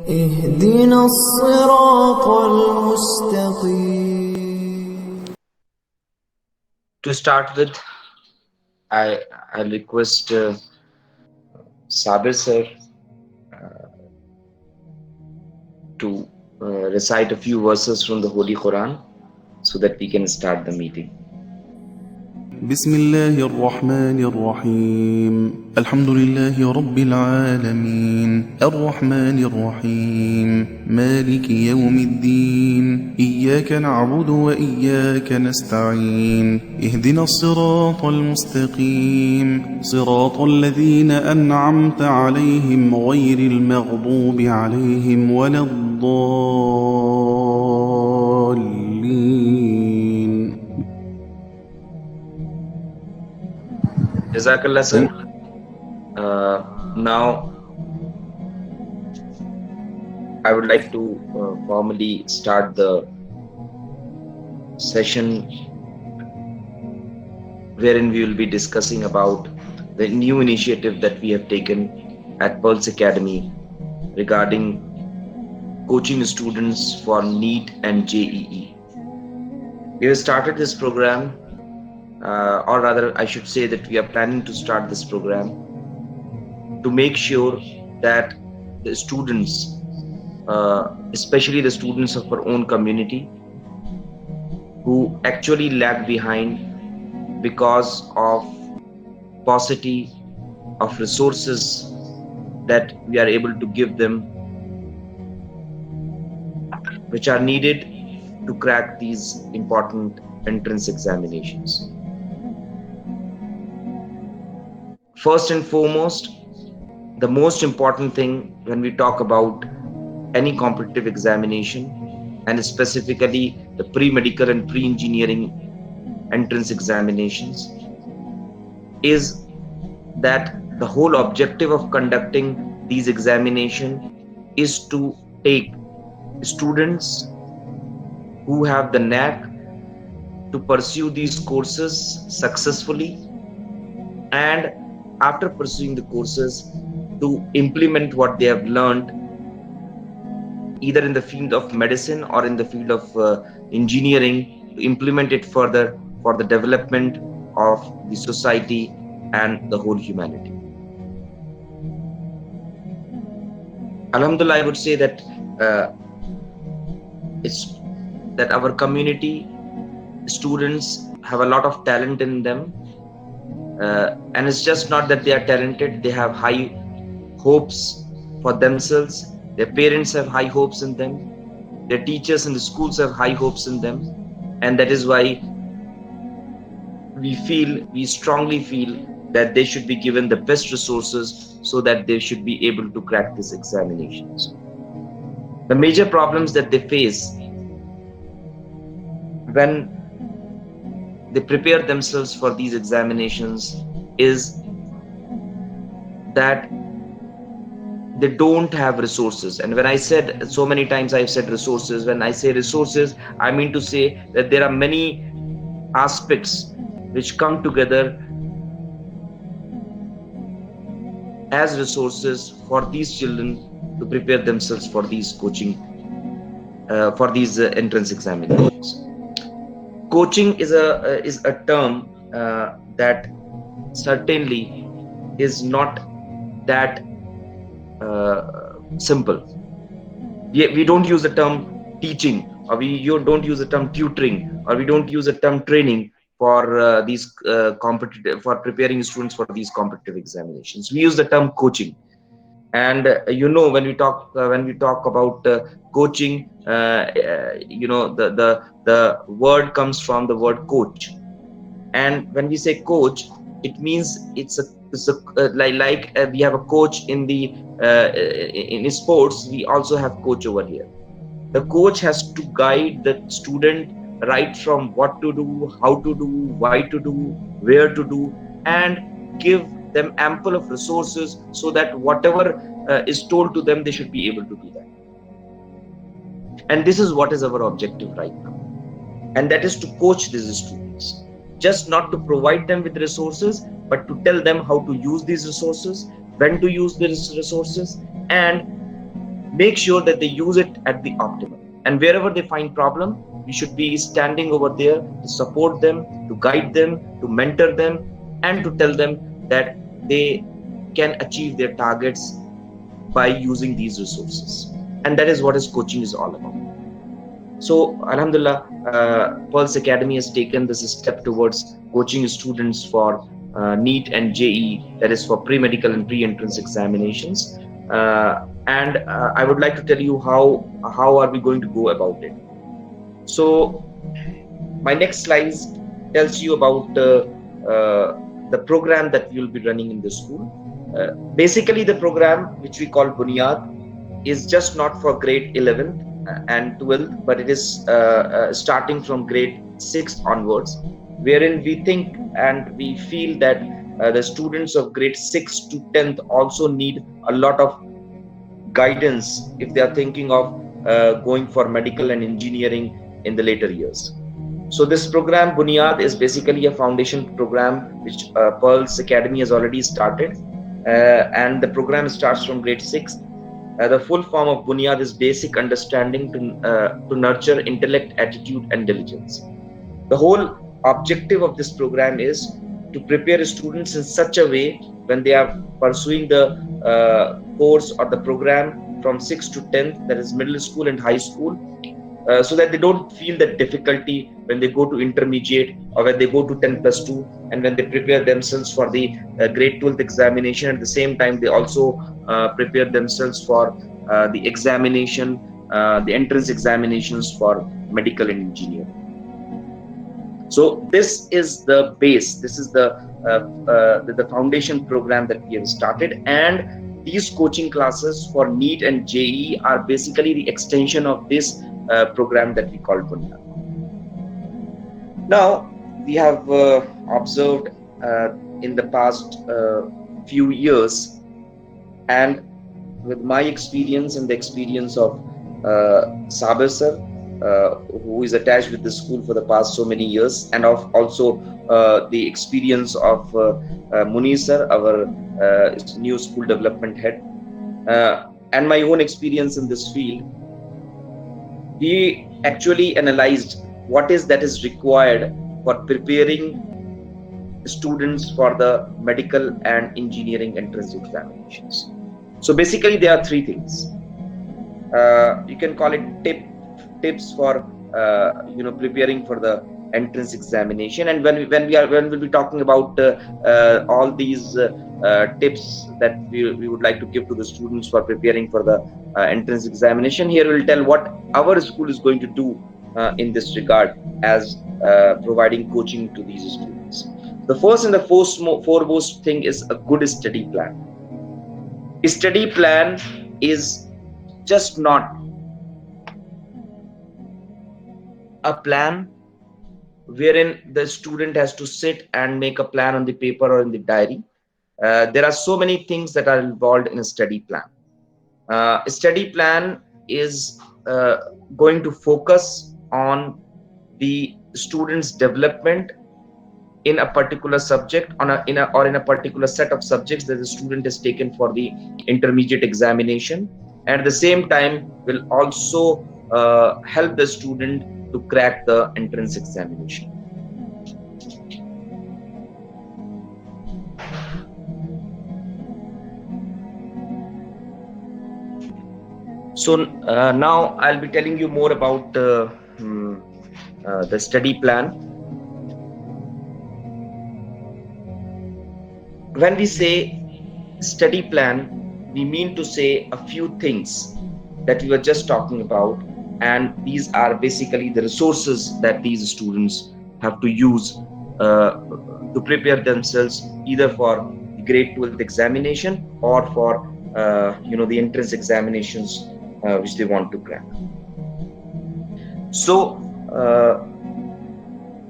اهدنا الصراط المستقيم. To start with, I request Sabir sir to recite a few verses from the Holy Quran so that we can start the meeting. بسم الله الرحمن الرحيم الحمد لله رب العالمين الرحمن الرحيم مالك يوم الدين إياك نعبد وإياك نستعين اهدنا الصراط المستقيم صراط الذين أنعمت عليهم غير المغضوب عليهم ولا الضالين. Jazakallah sir. Now I would like to formally start the session wherein we will be discussing about the new initiative that we have taken at Pulse Academy regarding coaching students for NEET and JEE. We have started this program, or rather I should say that we are planning to start this program to make sure that the students, especially the students of our own community who actually lag behind because of paucity of resources that we are able to give them, which are needed to crack these important entrance examinations. First and foremost, the most important thing when we talk about any competitive examination, and specifically the pre-medical and pre-engineering entrance examinations, is that the whole objective of conducting these examinations is to take students who have the knack to pursue these courses successfully, and after pursuing the courses to implement what they have learned either in the field of medicine or in the field of engineering, to implement it further for the development of the society and the whole humanity. Alhamdulillah, I would say that it's that our community students have a lot of talent in them, and it's just not that they are talented, they have high hopes for themselves, their parents have high hopes in them, their teachers in the schools have high hopes in them, and that is why we strongly feel that they should be given the best resources so that they should be able to crack these examinations. The major problems that they face when they prepare themselves for these examinations is that they don't have resources. And when I said, so many times I've said resources, when I say resources, I mean to say that there are many aspects which come together as resources for these children to prepare themselves for these coaching, for these entrance examinations. Coaching is a term that certainly is not that simple. We don't use the term teaching, or we don't use the term tutoring, or we don't use the term training for these competitive, for preparing students for these competitive examinations. We use the term coaching. And when we talk about coaching, the word comes from the word coach. And when we say coach, it means it's like we have a coach in the in sports. We also have coach over here. The coach has to guide the student right from what to do, how to do, why to do, where to do, and give them ample of resources so that whatever is told to them, they should be able to do that. And this is what is our objective right now, and that is to coach these students, just not to provide them with resources, but to tell them how to use these resources, when to use these resources, and make sure that they use it at the optimum. And wherever they find problem, we should be standing over there to support them, to guide them, to mentor them, and to tell them that they can achieve their targets by using these resources. And that is what coaching is all about. So Alhamdulillah, Pulse Academy has taken this step towards coaching students for NEET and JEE, that is for pre-medical and pre-entrance examinations. And I would like to tell you how are we going to go about it. So my next slide tells you about the program that we will be running in the school. Basically, the program which we call Bunyad is just not for grade 11th and 12th, but it is starting from grade 6 onwards, wherein we think and we feel that the students of grade 6 to 10th also need a lot of guidance if they are thinking of going for medical and engineering in the later years. So this program Bunyad is basically a foundation program which Pulse Academy has already started, and the program starts from grade 6. The full form of Bunyad is basic understanding to nurture intellect, attitude and diligence. The whole objective of this program is to prepare students in such a way when they are pursuing the course or the program from 6th to 10th, that is middle school and high school, so that they don't feel that difficulty when they go to intermediate or when they go to 10+2, and when they prepare themselves for the grade 12th examination. At the same time, they also prepare themselves for the examination, the entrance examinations for medical and engineering. So this is the base, this is the foundation program that we have started, and these coaching classes for NEET and JEE are basically the extension of this program that we call Bunyad. Now, we have observed in the past few years, and with my experience and the experience of Saber sir, who is attached with the school for the past so many years, and of also the experience of Munir sir, our new school development head, and my own experience in this field, we actually analyzed what is required for preparing students for the medical and engineering entrance examinations. So basically there are three things. You can call it tips for preparing for the entrance examination. And when we'll be talking about all these tips that we would like to give to the students for preparing for the entrance examination, here we'll tell what our school is going to do in this regard as providing coaching to these students. The first and the foremost thing is a good study plan. A study plan is just not a plan wherein the student has to sit and make a plan on the paper or in the diary. There are so many things that are involved in a study plan. A study plan is going to focus on the student's development in a particular subject, in a particular set of subjects that the student has taken for the intermediate examination, and at the same time will also help the student to crack the entrance examination. So now I'll be telling you more about the study plan. When we say study plan, we mean to say a few things that we were just talking about, and these are basically the resources that these students have to use to prepare themselves either for the grade 12th examination or for the entrance examinations which they want to crack. So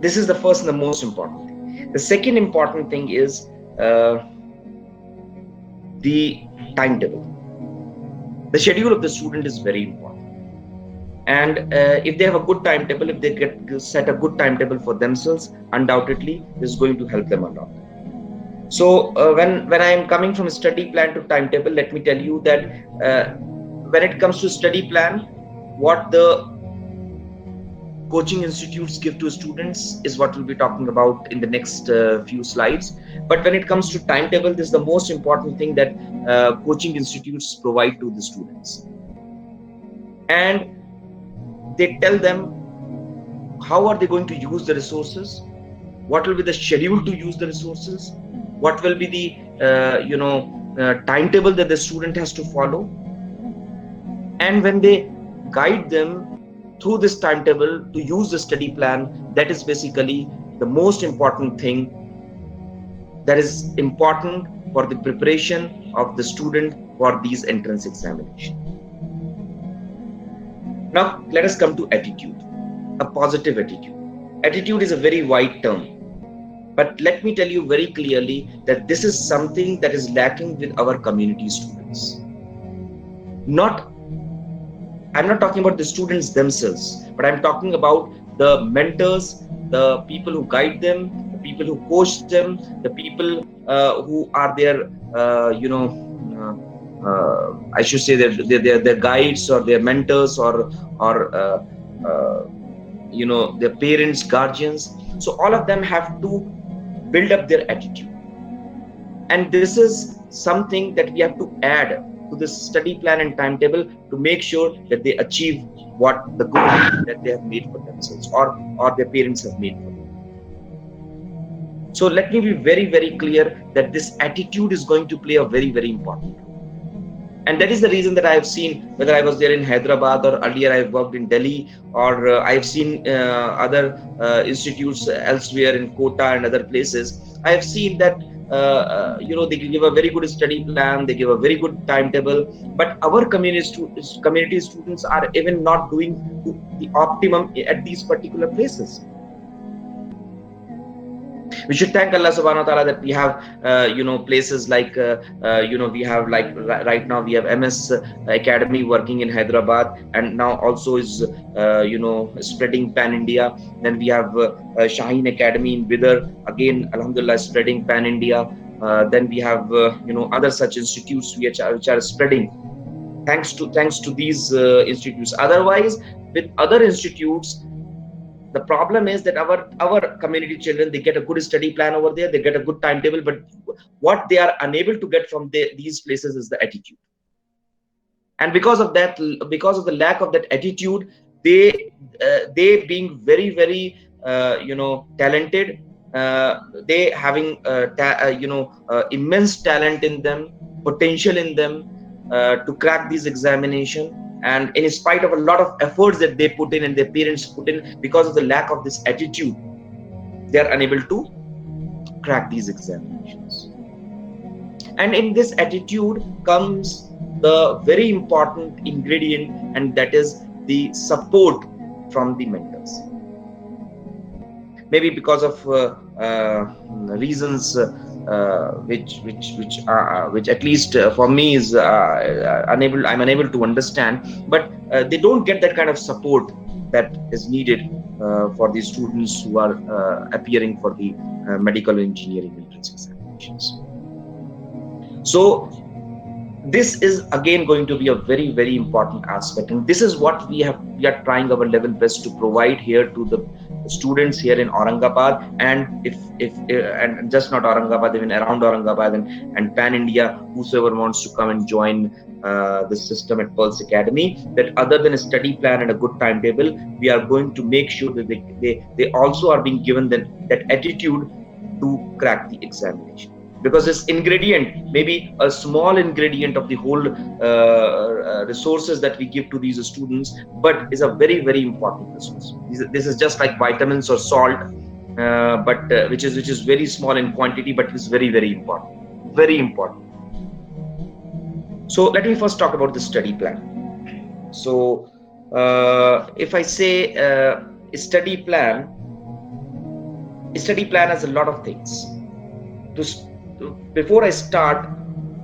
this is the first and the most important thing. The second important thing is the timetable. The schedule of the student is very important, and if they have a good timetable, if they set a good timetable for themselves, undoubtedly this is going to help them a lot. So when I am coming from a study plan to timetable, let me tell you that when it comes to study plan, what the coaching institutes give to students is what we'll be talking about in the next few slides. But when it comes to timetable, this is the most important thing that coaching institutes provide to the students. And they tell them how are they going to use the resources, what will be the schedule to use the resources, what will be the timetable that the student has to follow. And when they guide them through this timetable to use the study plan, that is basically the most important thing that is important for the preparation of the student for these entrance examinations. Now let us come to attitude, a positive attitude. Attitude is a very wide term, but let me tell you very clearly that this is something that is lacking with our community students. I'm not talking about the students themselves, but I'm talking about the mentors, the people who guide them, the people who coach them, the people who are their, I should say their guides or their mentors or their parents, guardians. So all of them have to build up their attitude. And this is something that we have to add to this study plan and timetable to make sure that they achieve what the goal that they have made for themselves or their parents have made for them. So let me be very, very clear that this attitude is going to play a very, very important role. And that is the reason that I have seen, whether I was there in Hyderabad or earlier I have worked in Delhi, or I have seen other institutes elsewhere in Kota and other places. I have seen that they give a very good study plan, they give a very good timetable, but our community students are even not doing the optimum at these particular places. We should thank Allah subhanahu wa ta'ala that we have places like we have, like right now we have MS Academy working in Hyderabad, and now also is spreading pan India. Then we have Shaheen Academy in Bidar, again alhamdulillah spreading pan India. Then we have other such institutes which are spreading thanks to these institutes. Otherwise, with other institutes, the problem is that our community children, they get a good study plan over there, they get a good timetable, but what they are unable to get from these places is the attitude. And because of that, because of the lack of that attitude, they being very, very talented, they having immense talent in them, potential in them to crack these examinations. And in spite of a lot of efforts that they put in and their parents put in, because of the lack of this attitude, they are unable to crack these examinations. And in this attitude comes the very important ingredient, and that is the support from the mentors. Maybe because of reasons which at least for me is I'm unable to understand, but they don't get that kind of support that is needed for the students who are appearing for the medical engineering entrance examinations. So this is again going to be a very, very important aspect, and this is what we are trying our level best to provide here to the students here in Aurangabad, and and just not Aurangabad, even around Aurangabad and pan India, whosoever wants to come and join the system at Pulse Academy, that other than a study plan and a good timetable, we are going to make sure that they also are being given that attitude to crack the examination. Because this ingredient, maybe a small ingredient of the whole resources that we give to these students, but is a very, very important resource. This is just like vitamins or salt, but which is very small in quantity, but is very, very important. Very important. So let me first talk about the study plan. So if I say study plan has a lot of things. Before I start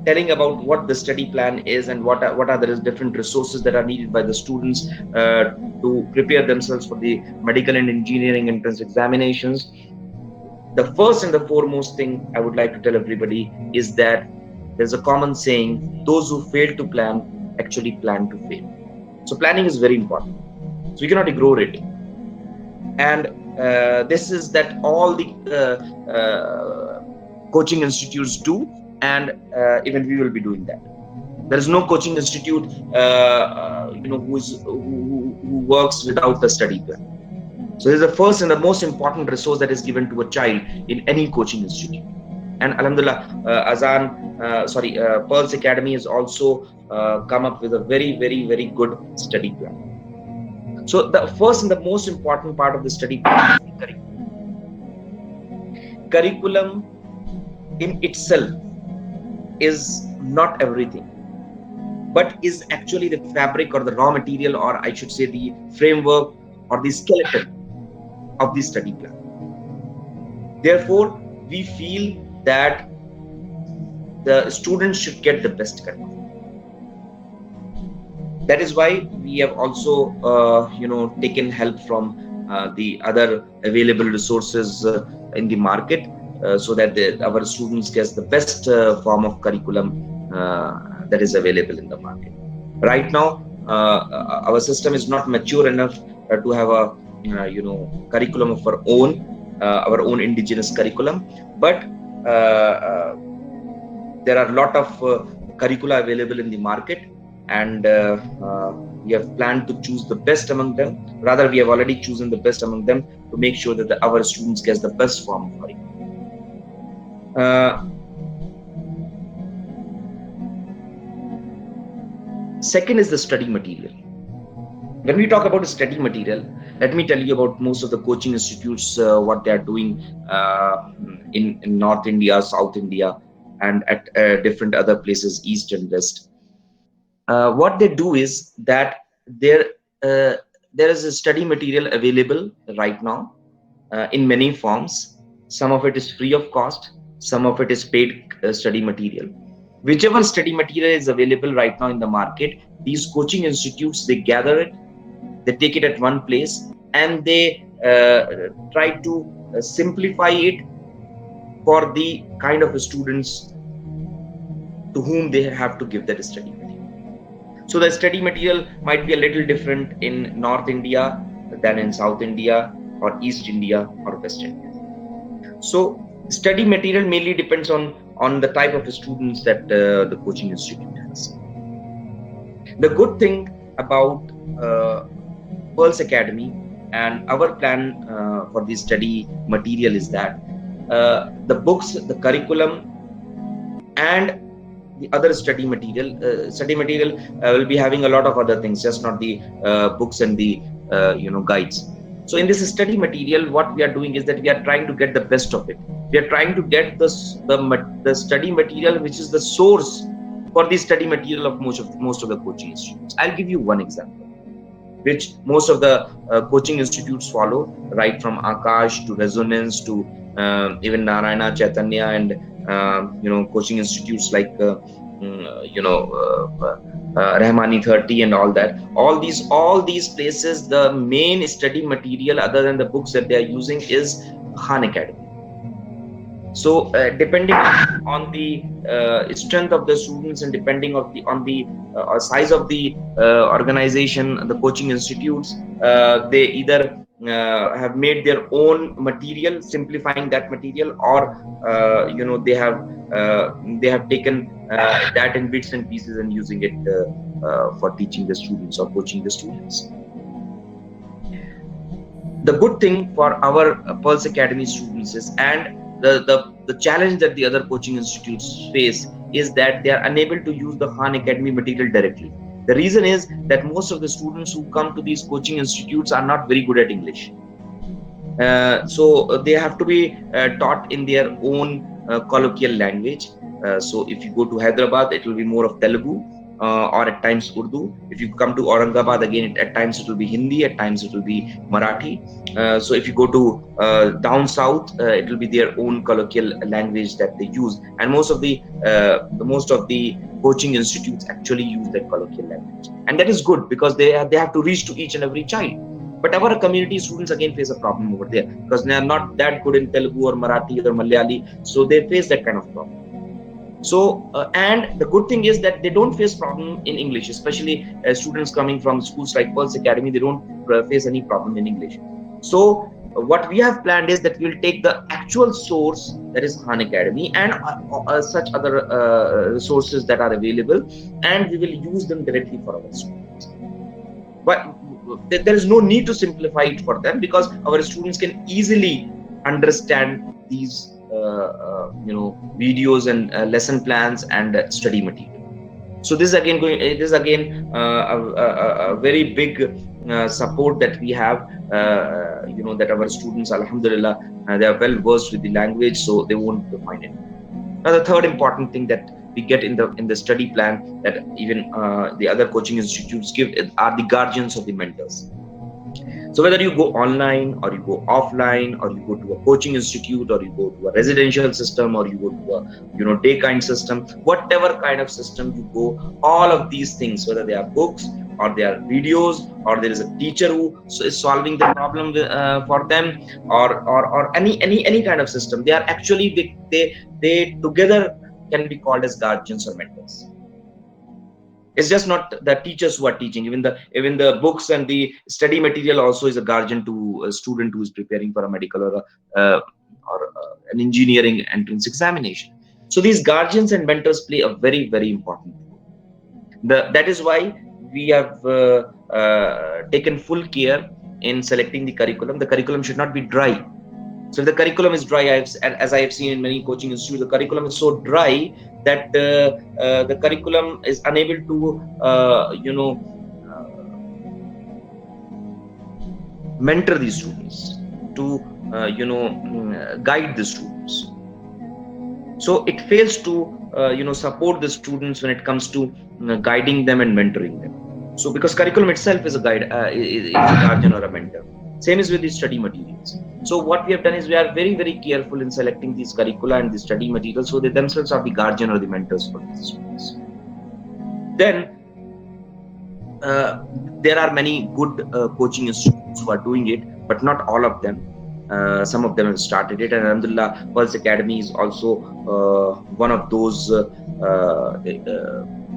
telling about what the study plan is and what are the different resources that are needed by the students to prepare themselves for the medical and engineering entrance examinations, the first and the foremost thing I would like to tell everybody is that there's a common saying: those who fail to plan actually plan to fail. So planning is very important. So we cannot ignore it. And this is that all the coaching institutes do, and even we will be doing that. There is no coaching institute who works without a study plan. So this is the first and the most important resource that is given to a child in any coaching institute. And Alhamdulillah, Pearls Academy has also come up with a very, very, very good study plan. So the first and the most important part of the study plan is the curriculum. Curriculum in itself is not everything, but is actually the fabric or the raw material, or I should say the framework or the skeleton of the study plan. Therefore, we feel that the students should get the best curriculum. That is why we have also taken help from the other available resources in the market, so that our students get the best form of curriculum that is available in the market. Right now, our system is not mature enough to have a curriculum of our own indigenous curriculum, but there are a lot of curricula available in the market, and we have planned to choose the best among them. Rather, we have already chosen the best among them to make sure that our students get the best form of curriculum. Second is the study material. When we talk about study material, let me tell you about most of the coaching institutes, what they are doing in North India, South India, and at different other places, East and West. What they do is that there is a study material available right now in many forms. Some of it is free of cost, some of it is paid study material. Whichever study material is available right now in the market, these coaching institutes, they gather it, they take it at one place, and they try to simplify it for the kind of students to whom they have to give that study material. So the study material might be a little different in North India than in South India or East India or West India. So study material mainly depends on the type of students that the coaching institute has. The good thing about Pearls Academy and our plan for the study material is that the books, the curriculum, and the other study material will be having a lot of other things, just not the books and the guides. So in this study material, what we are doing is that we are trying to get the best of it. We are trying to get the study material which is the source for the study material of most of the coaching institutes. I'll give you one example, which most of the coaching institutes follow, right from Akash to Resonance to even Narayana, Chaitanya, and coaching institutes like Rahmani 30 and all that. All these places, the main study material other than the books that they are using is Khan Academy. So depending on the strength of the students and depending on the size of the organization, the coaching institutes, they either have made their own material, simplifying that material, or they have taken that in bits and pieces and using it for teaching the students or coaching the students. The good thing for our Pearls Academy students is, and the challenge that the other coaching institutes face, is that they are unable to use the Khan Academy material directly. The reason is that most of the students who come to these coaching institutes are not very good at English. So they have to be taught in their own colloquial language. So if you go to Hyderabad, it will be more of Telugu or at times Urdu. If you come to Aurangabad, again, at times it will be Hindi, at times it will be Marathi. So if you go to down south, it will be their own colloquial language that they use. And most of the coaching institutes actually use that colloquial language, and that is good because they have to reach to each and every child. But our community students again face a problem over there because they are not that good in Telugu or Marathi or Malayali, so they face that kind of problem. So and the good thing is that they don't face problem in English, especially students coming from schools like Pulse Academy. They don't face any problem in English. So what we have planned is that we'll take the actual source, that is Khan Academy, and such other resources that are available, and we will use them directly for our students. But there is no need to simplify it for them, because our students can easily understand these videos and lesson plans and study material. So this is again a very big support that we have, that our students, alhamdulillah, they are well versed with the language, so they won't find it. Now the third important thing that we get in the study plan, that even the other coaching institutes give, are the guardians or the mentors. So whether you go online or you go offline, or you go to a coaching institute, or you go to a residential system, or you go to a day kind system, whatever kind of system you go, all of these things, whether they are books or they are videos, or there is a teacher who is solving the problem for them, or any kind of system, they are actually they together can be called as guardians or mentors. It's just not the teachers who are teaching. Even the books and the study material also is a guardian to a student who is preparing for a medical or an engineering entrance examination. So these guardians and mentors play a very, very important role. That is why we have taken full care in selecting the curriculum. The curriculum should not be dry. So if the curriculum is dry, as I have seen in many coaching institutes, the curriculum is so dry that the curriculum is unable to mentor these students, to guide the students. So it fails to support the students when it comes to guiding them and mentoring them. So because curriculum itself is a guide, is a guardian or a mentor. Same is with the study materials. So what we have done is we are very, very careful in selecting these curricula and the study materials, so they themselves are the guardian or the mentors for these students. Then there are many good coaching institutes who are doing it, but not all of them. Some of them have started it, and alhamdulillah, Pulse Academy is also one of those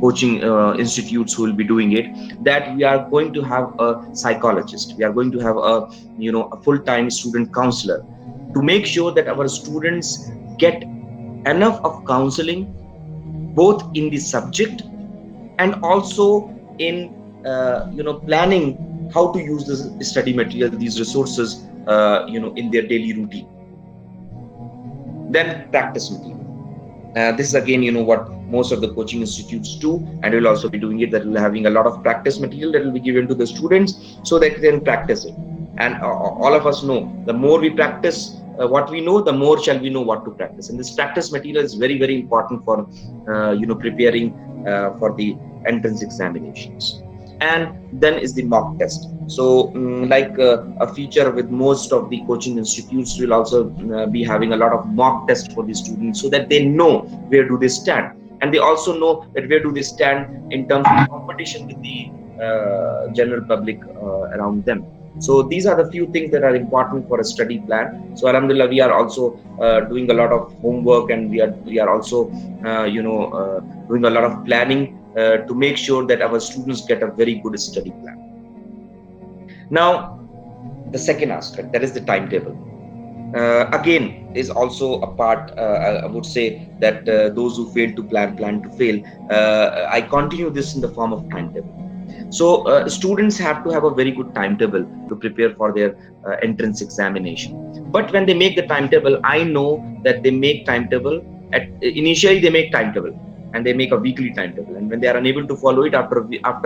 coaching institutes who will be doing it. That we are going to have a psychologist, we are going to have a full-time student counselor, to make sure that our students get enough of counseling, both in the subject and also in planning how to use this study material, these resources in their daily routine. Then practice material. This is again what most of the coaching institutes do, and we'll also be doing it, that we'll be having a lot of practice material that will be given to the students so that they can practice it. And all of us know, the more we practice what we know, the more shall we know what to practice. And this practice material is very, very important for preparing for the entrance examinations. And then is the mock test. So like a feature with most of the coaching institutes, will also be having a lot of mock tests for the students, so that they know where do they stand, and they also know that where do they stand in terms of competition with the general public around them. So these are the few things that are important for a study plan. So alhamdulillah, we are also doing a lot of homework, and we are also doing a lot of planning to make sure that our students get a very good study plan. Now, the second aspect, that is the timetable. Again, is also a part. I would say that those who fail to plan to fail. I continue this in the form of timetable. So students have to have a very good timetable to prepare for their entrance examination. But when they make the timetable, I know that they make timetable initially they make timetable, and they make a weekly timetable, and when they are unable to follow it after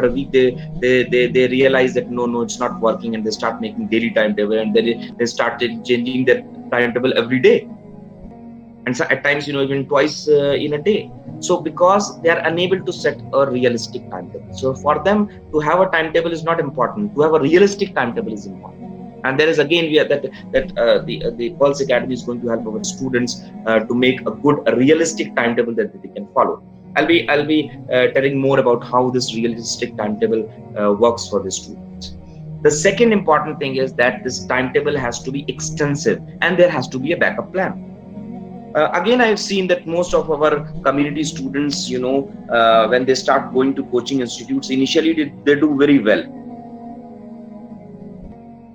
a week, they realize that no, it's not working, and they start making daily timetable, and they start changing their timetable every day, and so at times even twice in a day. So because they are unable to set a realistic timetable, so for them to have a timetable is not important, to have a realistic timetable is important. And there is again the Pulse Academy is going to help our students to make a good realistic timetable that they can follow. I'll be telling more about how this realistic timetable works for the students. The second important thing is that this timetable has to be extensive, and there has to be a backup plan. Again, I've seen that most of our community students, when they start going to coaching institutes, initially they do very well.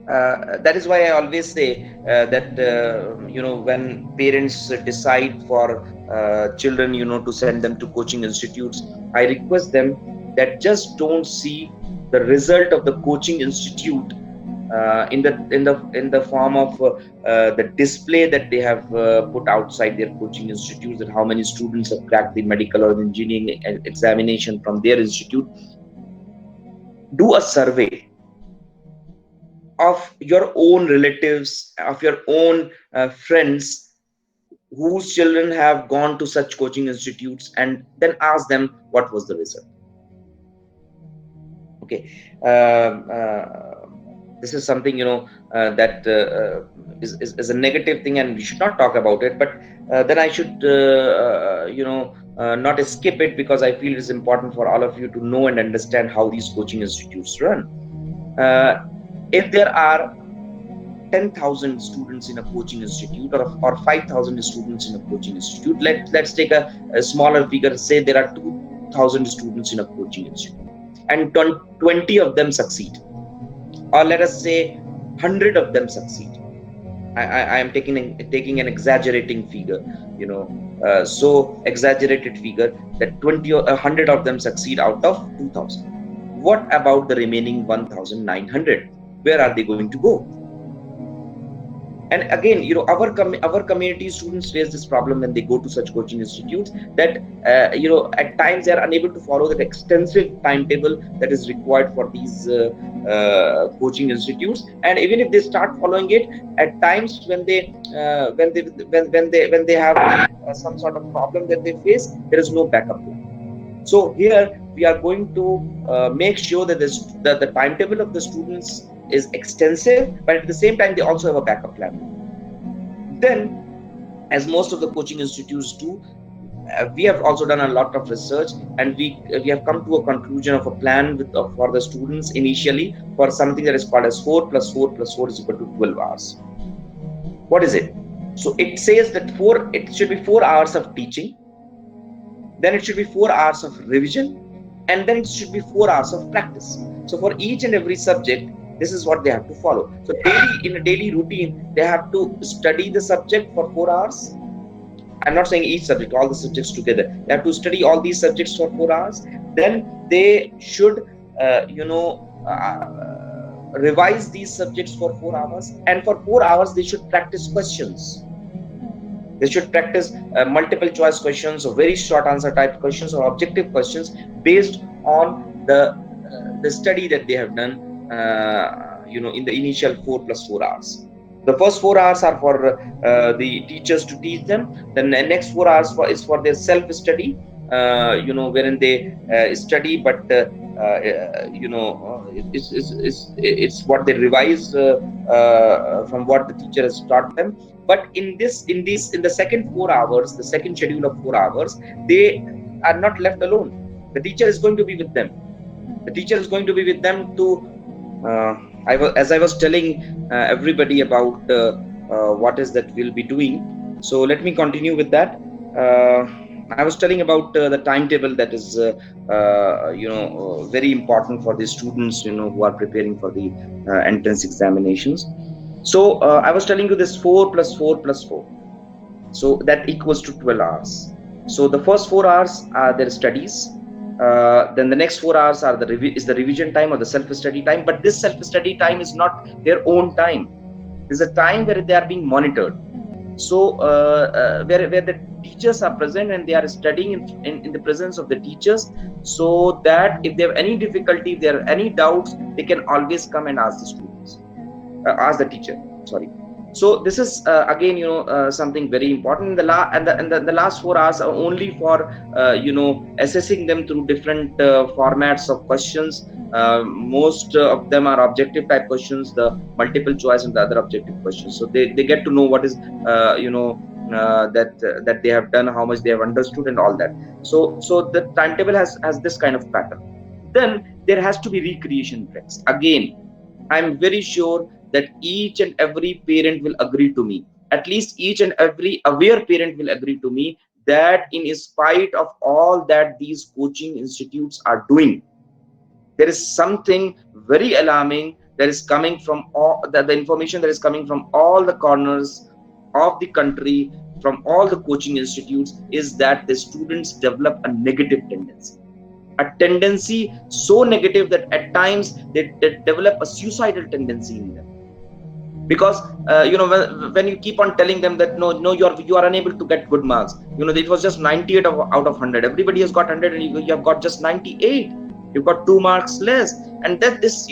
That is why I always say that when parents decide for children, to send them to coaching institutes, I request them that just don't see the result of the coaching institute in the form of the display that they have put outside their coaching institutes, that how many students have cracked the medical or the engineering examination from their institute. Do a survey of your own relatives, of your own friends whose children have gone to such coaching institutes, and then ask them what was the result. Okay. This is something that is a negative thing, and we should not talk about it, but then I should not skip it, because I feel it is important for all of you to know and understand how these coaching institutes run. If there are 10,000 students in a coaching institute, or 5,000 students in a coaching institute, let's take a smaller figure. Say there are 2,000 students in a coaching institute, and 20 of them succeed, or let us say 100 of them succeed. I am taking an exaggerating figure, so exaggerated figure that 20 or 100 of them succeed out of 2,000. What about the remaining 1,900? Where are they going to go? And again, our community students face this problem when they go to such coaching institutes, that at times they are unable to follow that extensive timetable that is required for these coaching institutes. And even if they start following it, at times when they have some sort of problem that they face, there is no backup plan. So here we are going to make sure that the timetable of the students is extensive, but at the same time they also have a backup plan. Then, as most of the coaching institutes do, we have also done a lot of research, and we have come to a conclusion of a plan for the students initially for something that is called as 4 + 4 + 4 is equal to 12 hours. What is it? So it says that it should be 4 hours of teaching, then it should be 4 hours of revision, and then it should be 4 hours of practice. So for each and every subject, this is what they have to follow. So in a daily routine, they have to study the subject for 4 hours. I'm not saying each subject, all the subjects together. They have to study all these subjects for 4 hours. Then they should, revise these subjects for 4 hours. And for 4 hours, they should practice questions. They should practice multiple choice questions, or very short answer type questions, or objective questions based on the study that they have done in the initial 4 + 4 hours. The first 4 hours are for the teachers to teach them. Then the next 4 hours is for their self-study, wherein they study, but it's what they revise from what the teacher has taught them. But in the second 4 hours, the second schedule of 4 hours, they are not left alone. The teacher is going to be with them. The teacher is going to be with them to as I was telling everybody about what is that we'll be doing. So let me continue with that. I was telling about the timetable that is very important for the students who are preparing for the entrance examinations. So I was telling you this 4 + 4 + 4, so that equals to 12 hours. So the first 4 hours are their studies. Then the next 4 hours are the revision time or the self-study time. But this self-study time is not their own time. This is a time where they are being monitored. So where the teachers are present, and they are studying in the presence of the teachers, so that if they have any difficulty, if there are any doubts, they can always come and ask the students, ask the teacher. Sorry. So this is again something very important. The last 4 hours are only for assessing them through different formats of questions. Most of them are objective type questions, the multiple choice and the other objective questions. So they get to know what is that they have done, how much they have understood, and all that. So the timetable has this kind of pattern. Then there has to be recreation breaks. Again, I'm very sure that each and every parent will agree to me at least each and every aware parent will agree to me that in spite of all that these coaching institutes are doing, there is something very alarming that is coming from all the information that is coming from all the corners of the country, from all the coaching institutes, is that the students develop a negative tendency, a tendency so negative that at times they develop a suicidal tendency in them. Because when you keep on telling them that no, you are unable to get good marks, it was just 98 out of 100, everybody has got 100 and you have got just 98, you've got 2 marks less. And that this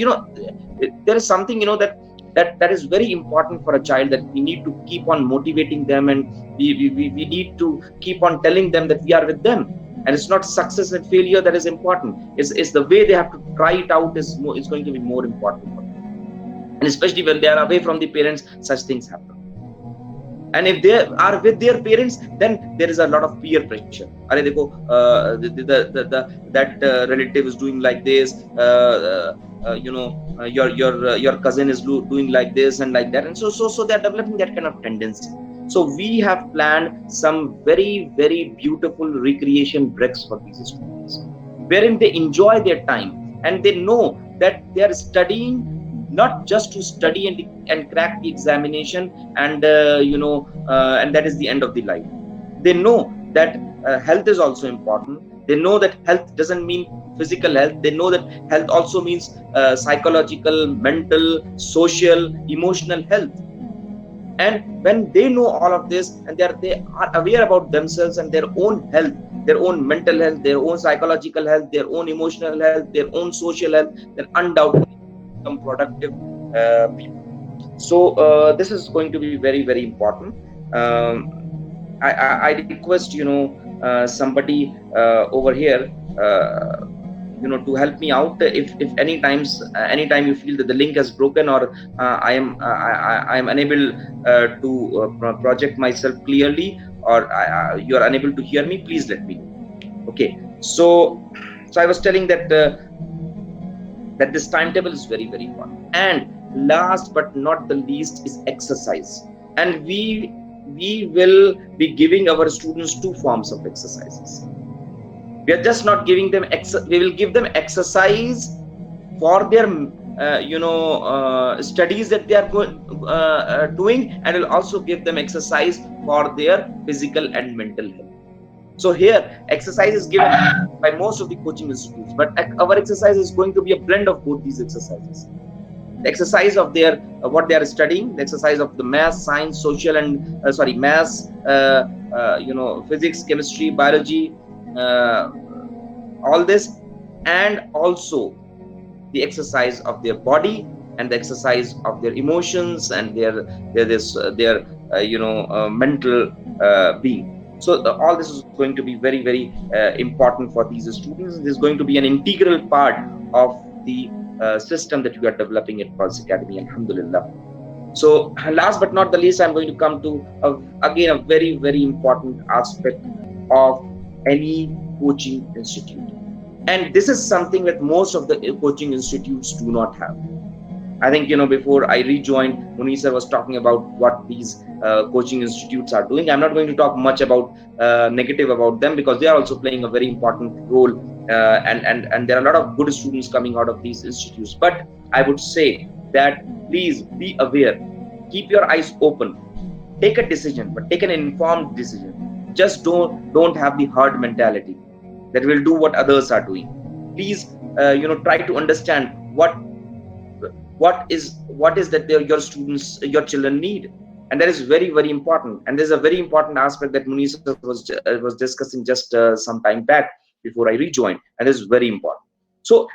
there is something that is very important for a child, that we need to keep on motivating them, and we need to keep on telling them that we are with them. And it's not success and failure that is important, it's the way they have to try it out is going to be more important for them. And especially when they are away from the parents, such things happen. And if they are with their parents, then there is a lot of peer pressure. Arey dekho, that relative is doing like this, your cousin is doing like this and like that, and so they are developing that kind of tendency. So we have planned some very, very beautiful recreation breaks for these students, wherein they enjoy their time and they know that they are studying not just to study and crack the examination and and that is the end of the life. They know that health is also important. They know that health doesn't mean physical health. They know that health also means psychological, mental, social, emotional health. And when they know all of this, and they are aware about themselves and their own health, their own mental health, their own psychological health, their own emotional health, their own social health, then undoubtedly become productive people. So this is going to be very, very important. I request somebody over here to help me out. If anytime you feel that the link has broken, or I am unable to project myself clearly, or you are unable to hear me, please let me know. Okay, so I was telling that that this timetable is very, very important. And last but not the least is exercise. And we will be giving our students 2 forms of exercises. We are just not giving them we will give them exercise for their studies that they are doing, and will also give them exercise for their physical and mental health. So here exercise is given by most of the coaching institutes, but our exercise is going to be a blend of both these exercises. The exercise of their what they are studying, the exercise of the math, science, social and maths, physics, chemistry, biology, all this, and also the exercise of their body and the exercise of their emotions and their mental being. So all this is going to be very, very important for these students. This is going to be an integral part of the system that we are developing at Pulse Academy, alhamdulillah. So last but not the least, I'm going to come to again a very, very important aspect of any coaching institute, and this is something that most of the coaching institutes do not have. I think before I rejoined, Munisa was talking about what these coaching institutes are doing. I'm not going to talk much about negative about them, because they are also playing a very important role, and there are a lot of good students coming out of these institutes. But I would say that please be aware, keep your eyes open, take a decision, but take an informed decision. Just don't have the herd mentality that will do what others are doing. Please try to understand what is that your students, your children need, and that is very, very important. And there's a very important aspect that Munisa was discussing just some time back before I rejoined, and this is very important. So,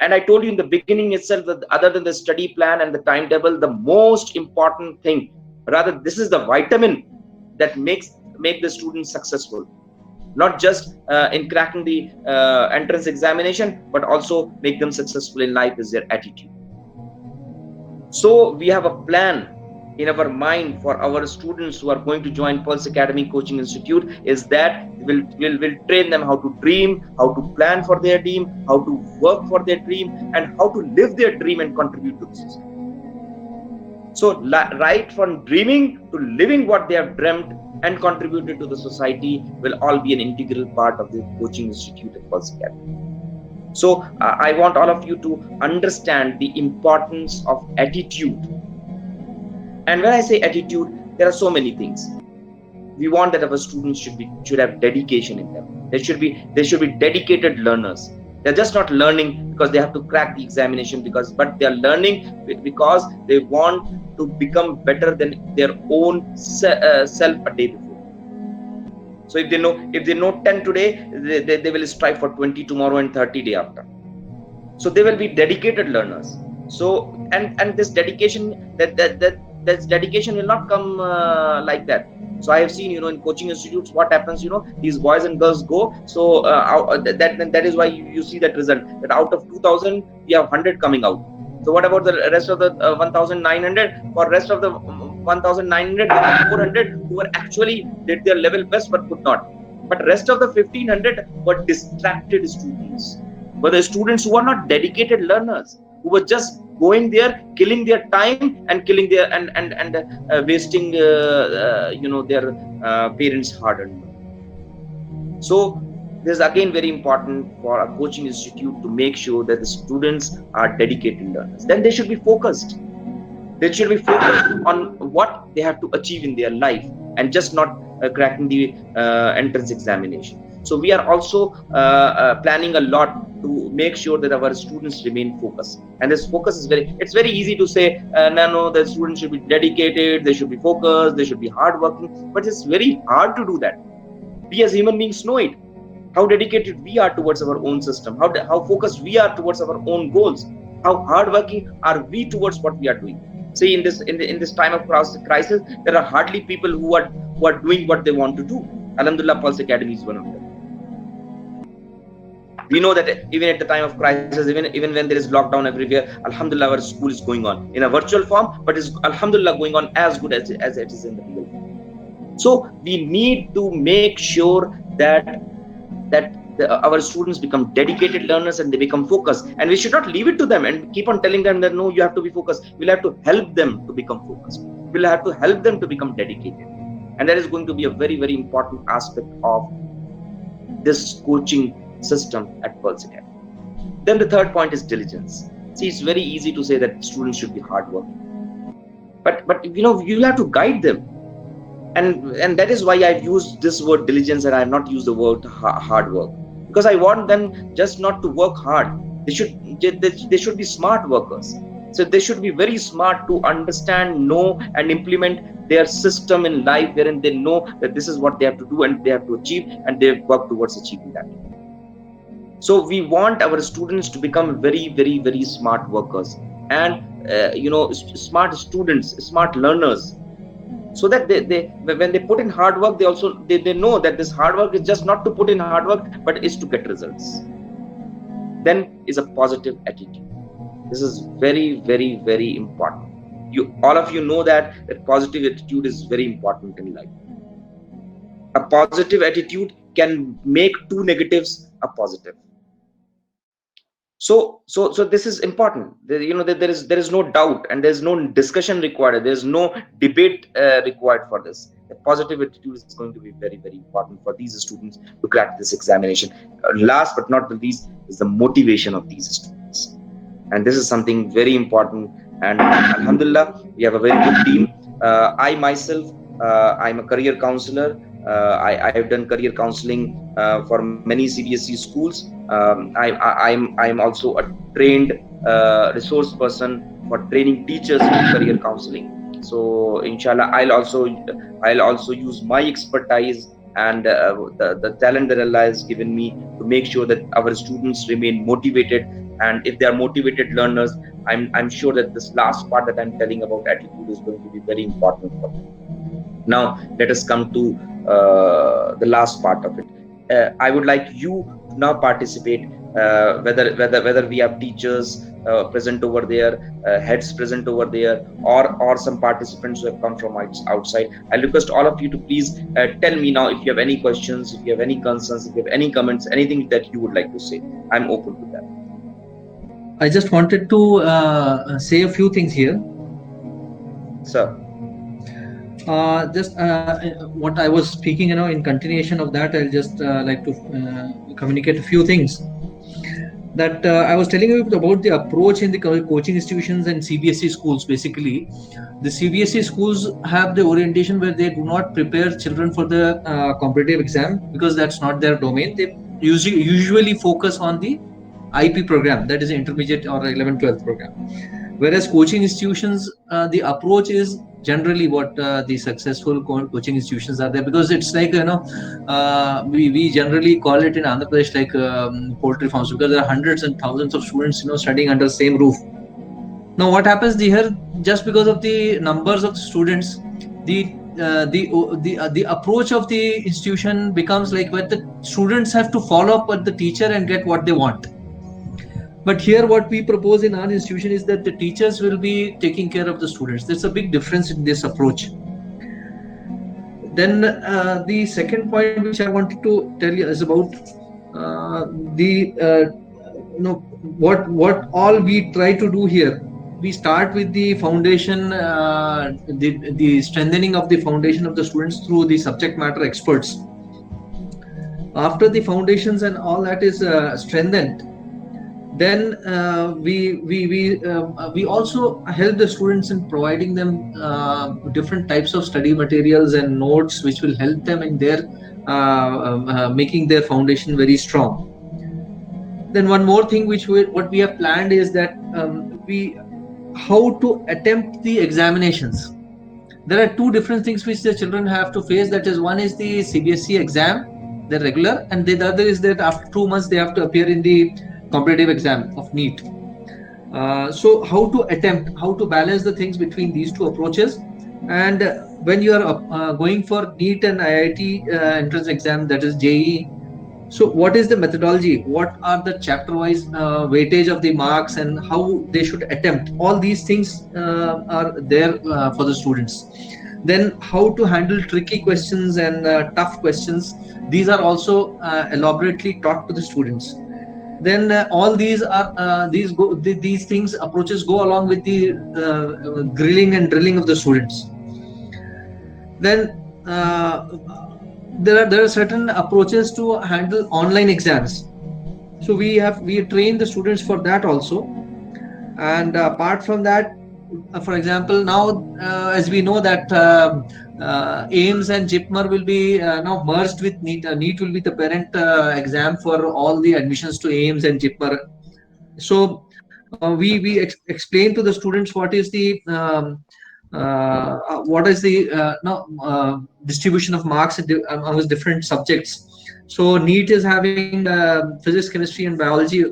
and I told you in the beginning itself that other than the study plan and the timetable, the most important thing, rather this is the vitamin that make the students successful, not just in cracking the entrance examination, but also make them successful in life, is their attitude. So we have a plan in our mind for our students who are going to join Pulse Academy Coaching Institute, is that we'll train them how to dream, how to plan for their dream, how to work for their dream, and how to live their dream and contribute to the system. So right from dreaming to living what they have dreamt and contributed to the society will all be an integral part of the coaching institute at Pulse Academy. So I want all of you to understand the importance of attitude. And when I say attitude, there are so many things. We want that our students should have dedication in them. They should be dedicated learners. They're just not learning because they have to crack the examination, but they are learning because they want to become better than their own self a day before. So if they know 10 today, they will strive for 20 tomorrow and 30 day after. So they will be dedicated learners. So and this dedication that dedication will not come like that. So I have seen, in coaching institutes, what happens, these boys and girls go. So that is why you see that result, that out of 2000, we have 100 coming out. So what about the rest of the 1900? For rest of the 1900, 400 who were actually did their level best but could not. But rest of the 1500 were distracted students, were the students who are not dedicated learners, who were just going there, killing their time and killing their wasting their parents' hard-earned money. So this is again very important for a coaching institute to make sure that the students are dedicated learners. Then they should be focused. They should be focused on what they have to achieve in their life and just not cracking the entrance examination. So we are also planning a lot to make sure that our students remain focused. And this focus is it's very easy to say, no, the students should be dedicated, they should be focused, they should be hardworking. But it's very hard to do that. We as human beings know it. How dedicated we are towards our own system, how focused we are towards our own goals, how hardworking are we towards what we are doing. See, in this time of crisis, there are hardly people who are doing what they want to do. Alhamdulillah, Pulse Academy is one of them. We know that even at the time of crisis, even when there is lockdown everywhere, alhamdulillah, our school is going on in a virtual form, but is alhamdulillah going on as good as it is in the real. So we need to make sure that our students become dedicated learners and they become focused. And we should not leave it to them and keep on telling them that no, you have to be focused. We'll have to help them to become focused. We'll have to help them to become dedicated. And that is going to be a very, very important aspect of this coaching system at Pulse Academy. Then the third point is diligence. See, it's very easy to say that students should be hardworking, but you'll have to guide them, and that is why I've used this word diligence and I have not used the word hard work, because I want them just not to work hard. They should be smart workers. So they should be very smart to understand, know, and implement their system in life, wherein they know that this is what they have to do and they have to achieve, and they work towards achieving that. So we want our students to become very, very, very smart workers and smart students, smart learners, so that they when they put in hard work, they know that this hard work is just not to put in hard work, but is to get results. Then is a positive attitude. This is very, very, very important. All of you know that positive attitude is very important in life. A positive attitude can make two negatives a positive. So this is important. There is no doubt and there is no discussion required. There is no debate required for this. The positive attitude is going to be very, very important for these students to crack this examination. Last but not the least is the motivation of these students, and this is something very important. And alhamdulillah, we have a very good team. I myself, I'm a career counselor. I have done career counseling for many CBSE schools. I'm also a trained resource person for training teachers in career counseling. So inshallah, I'll also use my expertise and the talent that Allah has given me to make sure that our students remain motivated. And if they are motivated learners, I'm sure that this last part that I'm telling about attitude is going to be very important for them. Now let us come to the last part of it. I would like you to now participate, whether we have teachers present over there, heads present over there, or some participants who have come from outside. I request all of you to please tell me now if you have any questions, if you have any concerns, if you have any comments, anything that you would like to say. I'm open to that. I just wanted to say a few things here. Sir. Just what I was speaking, in continuation of that, I'll just like to communicate a few things. That I was telling you about the approach in the coaching institutions and CBSE schools. Basically, the CBSE schools have the orientation where they do not prepare children for the competitive exam because that's not their domain. They usually focus on the IP program, that is intermediate or 11th 12th program. Whereas coaching institutions, the approach is generally what the successful coaching institutions are there, because it's like we generally call it in Andhra Pradesh like poultry farms, because there are hundreds and thousands of students studying under the same roof. Now what happens here, just because of the numbers of students, the approach of the institution becomes like where the students have to follow up with the teacher and get what they want. But here what we propose in our institution is that the teachers will be taking care of the students. There's a big difference in this approach. Then the second point which I wanted to tell you is about what all we try to do here. We start with the foundation, the strengthening of the foundation of the students through the subject matter experts. After the foundations and all that is strengthened, then we also help the students in providing them different types of study materials and notes which will help them in their making their foundation very strong. Then one more thing what we have planned is that how to attempt the examinations. There are two different things which the children have to face. That is, one is the CBSE exam, the regular, and the other is that after 2 months they have to appear in the competitive exam of NEET. So how to balance the things between these two approaches. And when you are going for NEET and IIT entrance exam, that is JEE, so what is the methodology, what are the chapter wise weightage of the marks, and how they should attempt, all these things are there for the students. Then how to handle tricky questions and tough questions, these are also elaborately taught to the students. Then all these are these things approaches go along with the grilling and drilling of the students. Then there are certain approaches to handle online exams. So we train the students for that also. And apart from that, for example, now as we know that AIIMS and JIPMER will be now merged with NEET. NEET will be the parent exam for all the admissions to AIIMS and JIPMER. So we explain to the students what is the distribution of marks among different subjects. So NEET is having physics, chemistry, and biology.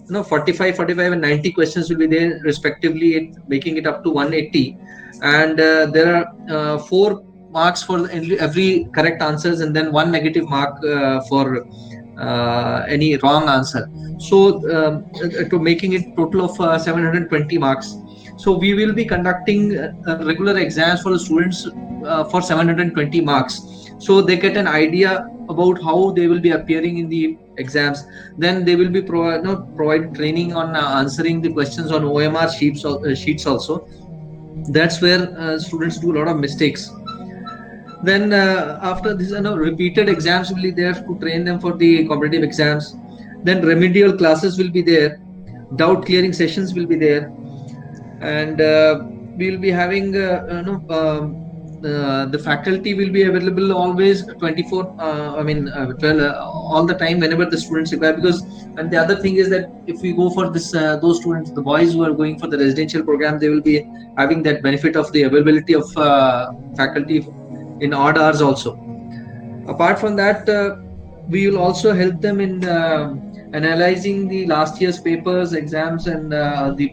45 and 90 questions will be there respectively, making it up to 180. And there are 4 marks for every correct answers, and then 1 negative mark for any wrong answer. So to making it total of 720 marks. So we will be conducting regular exams for the students for 720 marks. So they get an idea about how they will be appearing in the exams. Then they will be provide training on answering the questions on OMR sheets also. That's where students do a lot of mistakes. Then after this, repeated exams will be there to train them for the competitive exams. Then remedial classes will be there. Doubt clearing sessions will be there. And we will be having the faculty will be available always 24 all the time whenever the students require. Because, and the other thing is that if we go for this those students, the boys who are going for the residential program, they will be having that benefit of the availability of faculty in odd hours also. Apart from that, we will also help them in analyzing the last year's papers, exams, and the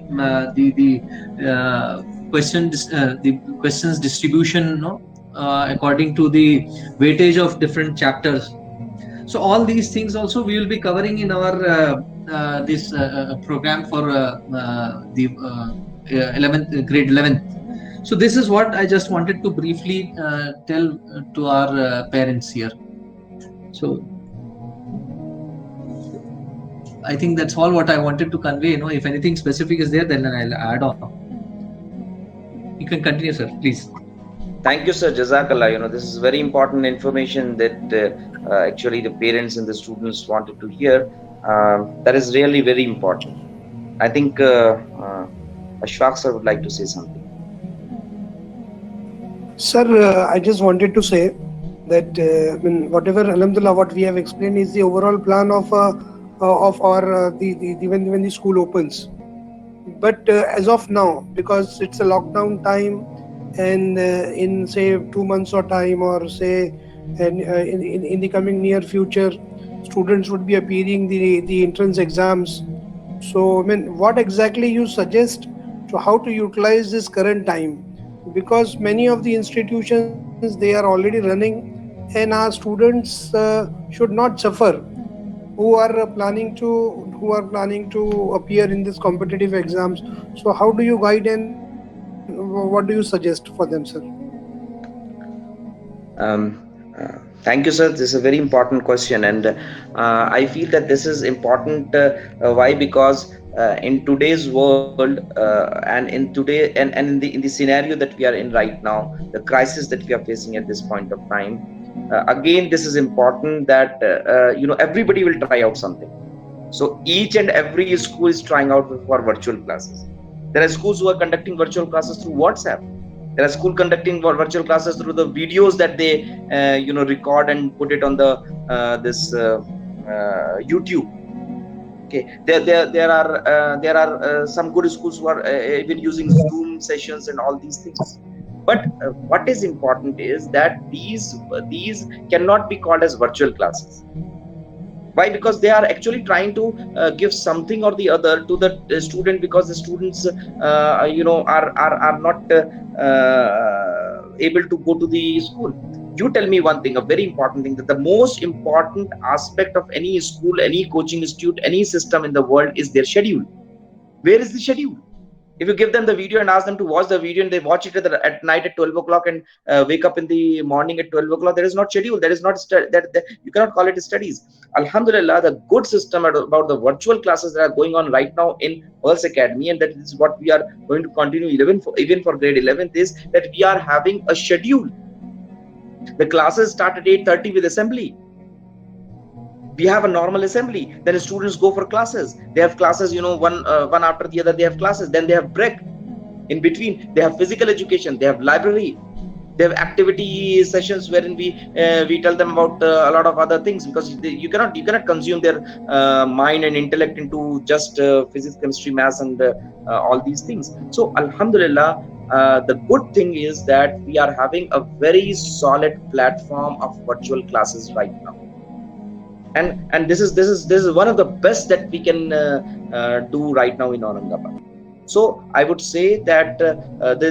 questions distribution, according to the weightage of different chapters. So all these things also we will be covering in our this program for the 11th grade 11th. So this is what I just wanted to briefly tell to our parents here. So I think that's all what I wanted to convey. If anything specific is there, then I'll add on. You can continue, sir, please. Thank you, sir. Jazakallah. This is very important information that actually the parents and the students wanted to hear. That is really very important. I think Ashfaq sir would like to say something. Sir, I just wanted to say that whatever, alhamdulillah, what we have explained is the overall plan of our when the school opens. But as of now, because it's a lockdown time, and in say 2 months or time, or say in the coming near future, students would be appearing the entrance exams. So what exactly you suggest to how to utilize this current time? Because many of the institutions, they are already running, and our students should not suffer who are planning to appear in this competitive exams. So how do you guide and what do you suggest for them, sir? Thank you, sir. This is a very important question, and I feel that this is important. Why? Because in today's world, and in the scenario that we are in right now, the crisis that we are facing at this point of time, again, this is important that everybody will try out something. So each and every school is trying out for virtual classes. There are schools who are conducting virtual classes through WhatsApp. There are schools conducting virtual classes through the videos that they record and put it on the YouTube. Okay, there are some good schools who are even using Zoom sessions and all these things. But what is important is that these cannot be called as virtual classes. Why? Because they are actually trying to give something or the other to the student, because the students are not able to go to the school. You tell me one thing, a very important thing, that the most important aspect of any school, any coaching institute, any system in the world is their schedule. Where is the schedule? If you give them the video and ask them to watch the video and they watch it at night at 12 o'clock and wake up in the morning at 12 o'clock, there is not schedule. There is not that you cannot call it studies. Alhamdulillah, the good system about the virtual classes that are going on right now in Pulse Academy, and that is what we are going to continue even for grade 11th, is that we are having a schedule. The classes start at 8:30 with assembly. We have a normal assembly, then students go for classes. They have classes, one after the other. They have classes, then they have break in between. They have physical education, they have library, they have activity sessions wherein we tell them about a lot of other things, because you cannot consume their mind and intellect into just physics, chemistry, maths, and all these things. So Alhamdulillah, the good thing is that we are having a very solid platform of virtual classes right now. And this is one of the best that we can do right now in Aurangabad. So I would say that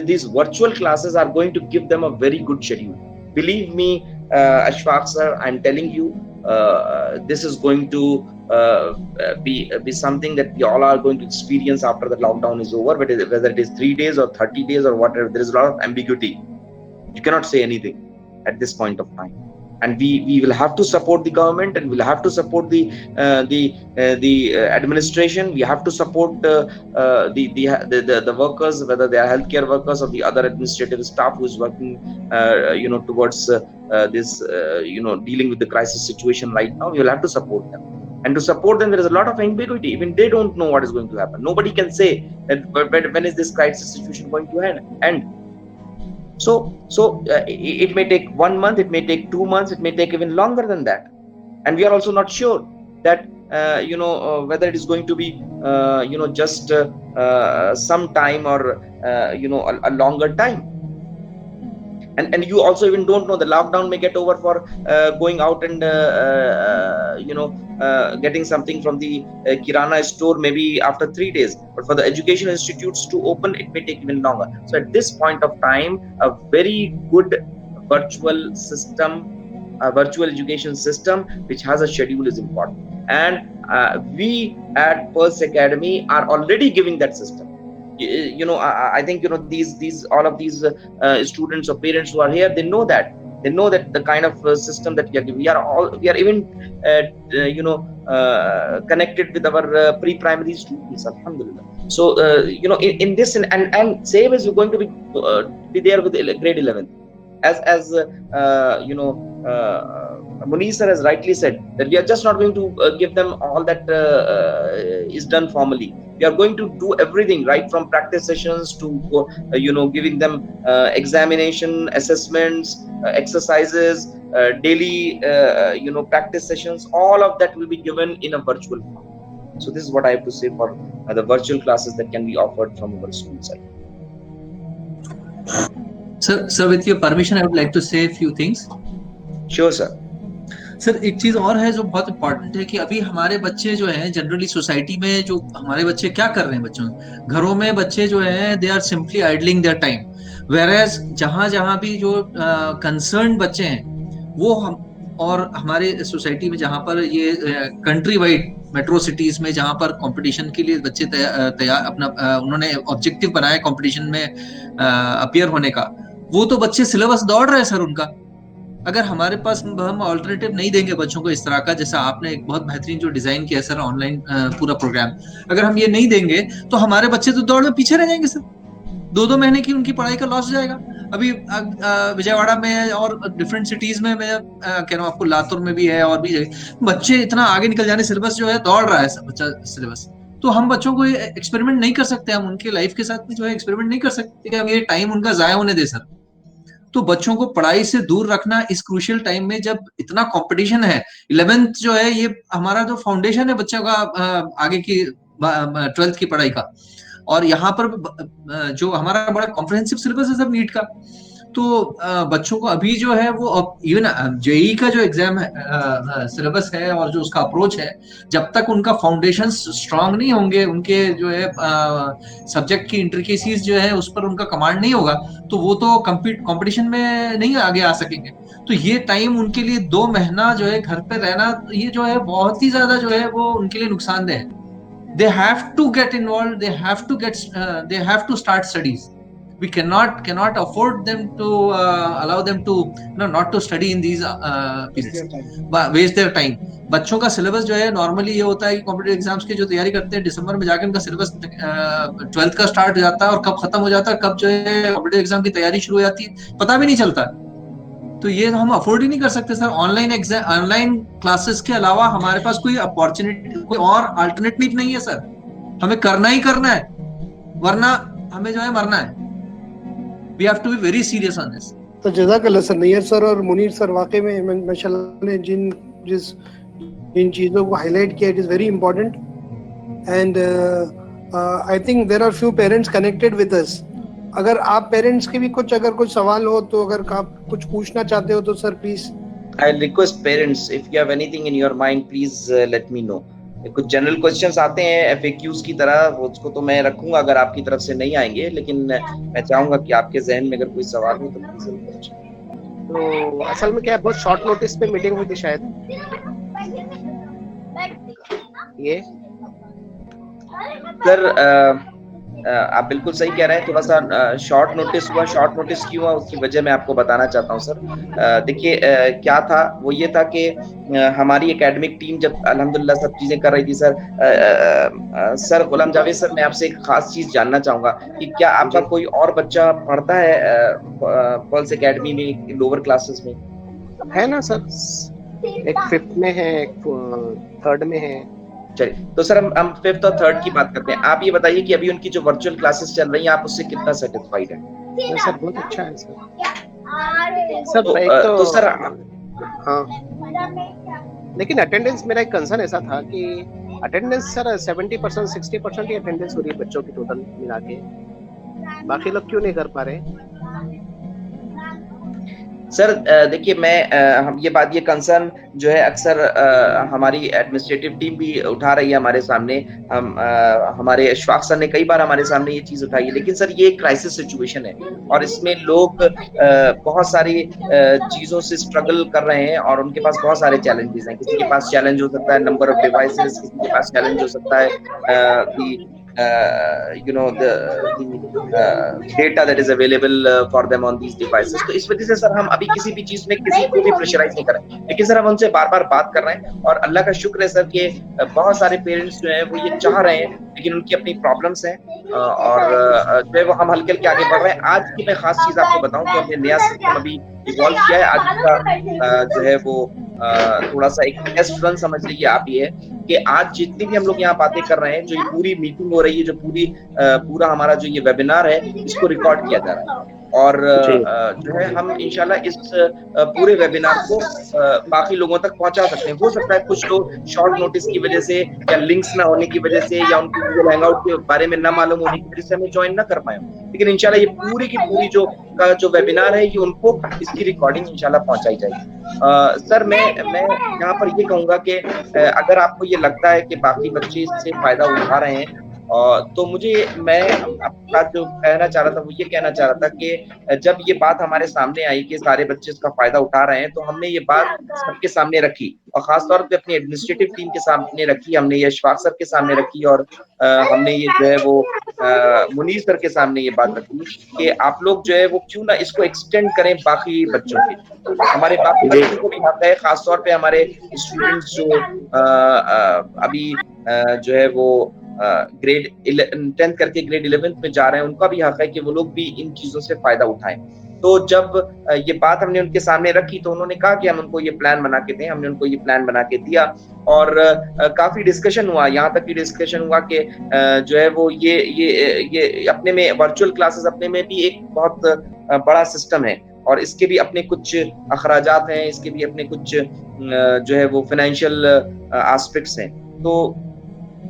these virtual classes are going to give them a very good schedule. Believe me, Ashfaq sir, I'm telling you, this is going to be something that we all are going to experience after the lockdown is over. But whether it is 3 days or 30 days or whatever, there is a lot of ambiguity. You cannot say anything at this point of time. And we will have to support the government, and we'll have to support the administration. We have to support the workers, whether they are healthcare workers or the other administrative staff who is working towards this dealing with the crisis situation right now. We will have to support them. And to support them, there is a lot of ambiguity. Even they don't know what is going to happen. Nobody can say that when is this crisis situation going to end. So it may take 1 month, it may take 2 months, it may take even longer than that. And we are also not sure that whether it is going to be just some time or a longer time. And you also even don't know, the lockdown may get over for going out and getting something from the kirana store maybe after 3 days, but for the education institutes to open, it may take even longer. So at this point of time, a very good virtual system, a virtual education system which has a schedule is important, and we at Pulse Academy are already giving that system. I think these all of these students or parents who are here, they know that the kind of system that we are giving. We are even connected with our pre-primary students, alhamdulillah. So in this and same is going to be there with grade 11, as Munir sir has rightly said, that we are just not going to give them all that is done formally. We are going to do everything, right from practice sessions to giving them examination, assessments, exercises, daily practice sessions. All of that will be given in a virtual form. So this is what I have to say for the virtual classes that can be offered from our school side. Sir, with your permission, I would like to say a few things. Sure, sir. Sir एक चीज और है जो बहुत important है कि अभी हमारे बच्चे जो हैं जनरली सोसाइटी में, जो हमारे बच्चे क्या कर रहे हैं, बच्चों घरों में बच्चे जो हैं they are simply idling their time, whereas जहां भी जो कंसर्न बच्चे हैं वो हम और हमारे सोसाइटी में जहां पर ये कंट्री वाइड मेट्रो सिटीज में जहां पर कंपटीशन के लिए बच्चे तैयार अपना उन्होंने ऑब्जेक्टिव बनाया कंपटीशन में अपीयर होने का, वो तो बच्चे सिलेबस दौड़ रहे हैं सर उनका। अगर हमारे पास हम ऑल्टरनेटिव नहीं देंगे बच्चों को इस तरह का, जैसा आपने एक बहुत बेहतरीन जो डिजाइन किया सर ऑनलाइन पूरा प्रोग्राम, अगर हम ये नहीं देंगे तो हमारे बच्चे तो दौड़ में पीछे रह जाएंगे सर। 2-2 महीने की उनकी पढ़ाई का लॉस हो जाएगा। अभी विजयवाड़ा में और डिफरेंट सिटीज में मैं कह रहा हूँ, आपको लातूर में भी है और भी बच्चे इतना आगे निकल जाने, सिलेबस जो है दौड़ रहा है बच्चा सिलेबस, तो हम बच्चों को एक्सपेरिमेंट नहीं कर सकते, हम उनके लाइफ के साथ में जो है एक्सपेरिमेंट नहीं कर सकते, हम ये टाइम उनका जाया होने दे सर। तो बच्चों को पढ़ाई से दूर रखना इस क्रूशियल टाइम में जब इतना कंपटीशन है। 11th जो है ये हमारा जो फाउंडेशन है बच्चों का आगे की 12th की पढ़ाई का, और यहाँ पर जो हमारा बड़ा कॉम्प्रिहेंसिव सिलेबस है सब नीट का, तो बच्चों को अभी जो है वो इवन जेईई का जो एग्जाम है सिलेबस है और जो उसका अप्रोच है, जब तक उनका फाउंडेशन स्ट्रांग नहीं होंगे, उनके जो है सब्जेक्ट की इंट्रिकेसीज जो है उस पर उनका कमांड नहीं होगा, तो वो तो कंपटीशन में नहीं आगे आ सकेंगे। तो ये टाइम उनके लिए 2 महीना जो है घर पे रहना, ये जो है बहुत ही ज्यादा जो है वो उनके लिए नुकसानदेह है। They have to get involved, they have to start studies. We cannot afford them to allow them to not to study in these periods, waste their time. बच्चों का सिलेबस जो है नॉर्मली ये होता है कि कॉम्पिटिटिव एग्जाम्स की जो तैयारी करते हैं दिसंबर में जाके उनका सिलेबस 12th का स्टार्ट हो जाता है, और कब खत्म हो जाता है, कब जो है कॉम्पिटिटिव एग्जाम की तैयारी शुरू हो जाती है, पता भी नहीं चलता। तो ये हम अफोर्ड ही नहीं कर सकते सर। ऑनलाइन क्लासेस के अलावा हमारे पास कोई अपॉर्चुनिटी, कोई और अल्टरनेटिव नहीं है सर, हमें करना ही करना है, वरना हमें जो है मरना है। We have to be very serious on this. तो जज़ाकल्लाह सर, नैयर सर और मुनीर सर वाकई में माशाल्लाह ने जिन चीज़ों को हाईलाइट किया, it is very important, and I think there are few parents connected with us. अगर आप पेरेंट्स के भी अगर कुछ सवाल हो, तो अगर आप कुछ पूछना चाहते हो तो sir please. I request parents, if you have anything in your mind please let me know. कुछ जनरल क्वेश्चंस आते हैं एफएक्यूज की तरह, उसको तो मैं रखूंगा अगर आपकी तरफ से नहीं आएंगे, लेकिन मैं चाहूंगा कि आपके जहन में अगर कोई सवाल हो तो प्लीज पूछें। तो असल में क्या है, बहुत शॉर्ट नोटिस पे मीटिंग हुई थी शायद, ये सर आप बिल्कुल सही कह रहे हैं, थोड़ा सा शॉर्ट नोटिस हुआ। शॉर्ट नोटिस क्यों हुआ उसकी वजह मैं आपको बताना चाहता हूँ सर। देखिए क्या था, वो ये था कि हमारी एकेडमिक टीम जब अल्हम्दुलिल्लाह सब चीजें कर रही थी सर गुलाम जावेद सर, मैं आपसे एक खास चीज जानना चाहूंगा कि क्या आपका कोई और बच्चा पढ़ता है पल्स एकेडमी में लोअर क्लासेस में? है ना सर, एक 5th में है, एक 3rd में है। चलिए, तो सर हम 5th और 3rd की बात करते हैं। आप ये बताइए कि अभी उनकी जो वर्चुअल क्लासेस चल रही हैं, आप उससे कितना सेटिस्फाइड हैं? सर बहुत अच्छा है सर। एक तो सर हाँ, लेकिन अटेंडेंस मेरा एक कंसर्न ऐसा था कि अटेंडेंस सर 70% 60% ही अटेंडेंस हो रही है बच्चों की टोटल मिला के, बाकी लोग क्यों नहीं कर पा रहे? सर देखिए, हम ये कंसर्न जो है अक्सर हमारी एडमिनिस्ट्रेटिव टीम भी उठा रही है हमारे सामने। हमारे अशफाक सर ने कई बार हमारे सामने ये चीज उठाई है, लेकिन सर ये क्राइसिस सिचुएशन है और इसमें लोग बहुत सारी चीजों से स्ट्रगल कर रहे हैं और उनके पास बहुत सारे चैलेंजेस हैं। किसी के पास चैलेंज हो सकता है नंबर ऑफ डिवाइसेस, किसी के पास चैलेंज हो सकता है कि data that is available for them on these devices. तो इस वजह से सर हम अभी किसी भी चीज में किसी को भी प्रेशराइज नहीं कर रहे, लेकिन सर हम उनसे बार बार बात कर रहे हैं और अल्लाह का शुक्र है सर कि बहुत सारे पेरेंट्स जो हैं वो ये चाह रहे हैं, लेकिन उनकी अपनी प्रॉब्लम्स हैं और जो है वो हम हल्के हल्के आगे बढ़ रहे हैं। आज की मैं खास चीज आपको बताऊं कि हमने नया सिस्टम अभी इवॉल्व किया है। आज का जो है वो थोड़ा सा एक टेस्ट रन समझ लीजिए आप ये है कि आज जितनी भी हम लोग यहाँ बातें कर रहे हैं, जो ये पूरी मीटिंग हो रही है, जो पूरा हमारा जो ये वेबिनार है, इसको रिकॉर्ड किया जा रहा है और जो है हम इंशाल्लाह इस पूरे वेबिनार को बाकी लोगों तक पहुंचा सकते हैं। हो सकता है कुछ लोग शॉर्ट नोटिस की वजह से या लिंक्स ना होने की वजह से या उनको गूगल हैंगआउट के बारे में ना मालूम होने की वजह से हमें ज्वाइन ना कर पाए, लेकिन इंशाल्लाह ये पूरी की पूरी जो वेबिनार है ये उनको इसकी रिकॉर्डिंग इंशाल्लाह पहुंचाई जाएगी। सर मैं यहाँ पर ये कहूंगा कि अगर आपको ये लगता है कि बाकी बच्चे इससे फायदा उठा रहे हैं तो मैं आपका जो कहना चाह रहा था वो ये कहना चाह रहा था कि जब ये बात हमारे सामने आई कि सारे बच्चे इसका फायदा उठा रहे हैं तो हमने ये बात सबके सामने रखी और खासतौर पे अपनी एडमिनिस्ट्रेटिव टीम के सामने रखी, हमने ये अशफाक सर के सामने रखी और हमने ये जो है वो मुनीर सर के सामने ये बात रखी कि आप लोग जो है वो क्यों ना इसको एक्सटेंड करें बाकी बच्चों के, हमारे बाकी बच्चों को भी हक है, खासतौर पे हमारे स्टूडेंट्स जो अभी जो है वो ग्रेड 10th करके ग्रेड 11th में जा रहे हैं, उनका भी हक है कि वो लोग भी इन चीजों से फायदा उठाएं। तो जब ये बात हमने उनके सामने रखी तो उन्होंने कहा कि हम उनको ये प्लान बना के दें, हमने उनको ये प्लान बना के दिया और काफी डिस्कशन हुआ, यहाँ तक की डिस्कशन हुआ कि जो है वो ये अपने में वर्चुअल क्लासेस अपने में भी एक बहुत बड़ा सिस्टम है और इसके भी अपने कुछ अखराजात हैं, इसके भी अपने कुछ जो है वो फाइनेंशियल एस्पेक्ट्स हैं। तो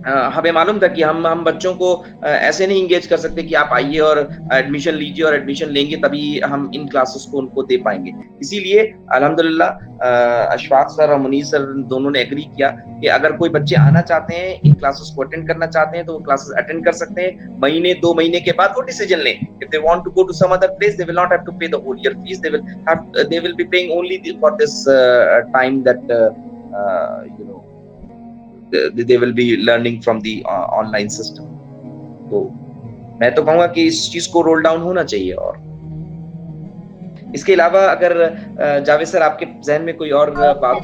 हमें मालूम था कि हम बच्चों को ऐसे नहीं इंगेज कर सकते कि आप आइए और एडमिशन लीजिए और एडमिशन लेंगे तभी हम इन क्लासेस को उनको दे पाएंगे। इसीलिए अल्हम्दुलिल्लाह अशफाक सर और मुनीर सर दोनों ने एग्री किया कि अगर कोई बच्चे आना चाहते हैं, इन क्लासेस को अटेंड करना चाहते हैं तो वो क्लासेस अटेंड कर सकते हैं। महीने 2 महीने के बाद वो डिसीजन लें। If they want to go to some other place they will not have to pay the whole year fees, they will be paying only for this time that you know they will be learning from the online system। तो मैं तो कहूँगा कि इस चीज को roll down होना चाहिए। और इसके अलावा अगर जावेद सर आपके जहन में कोई और बात?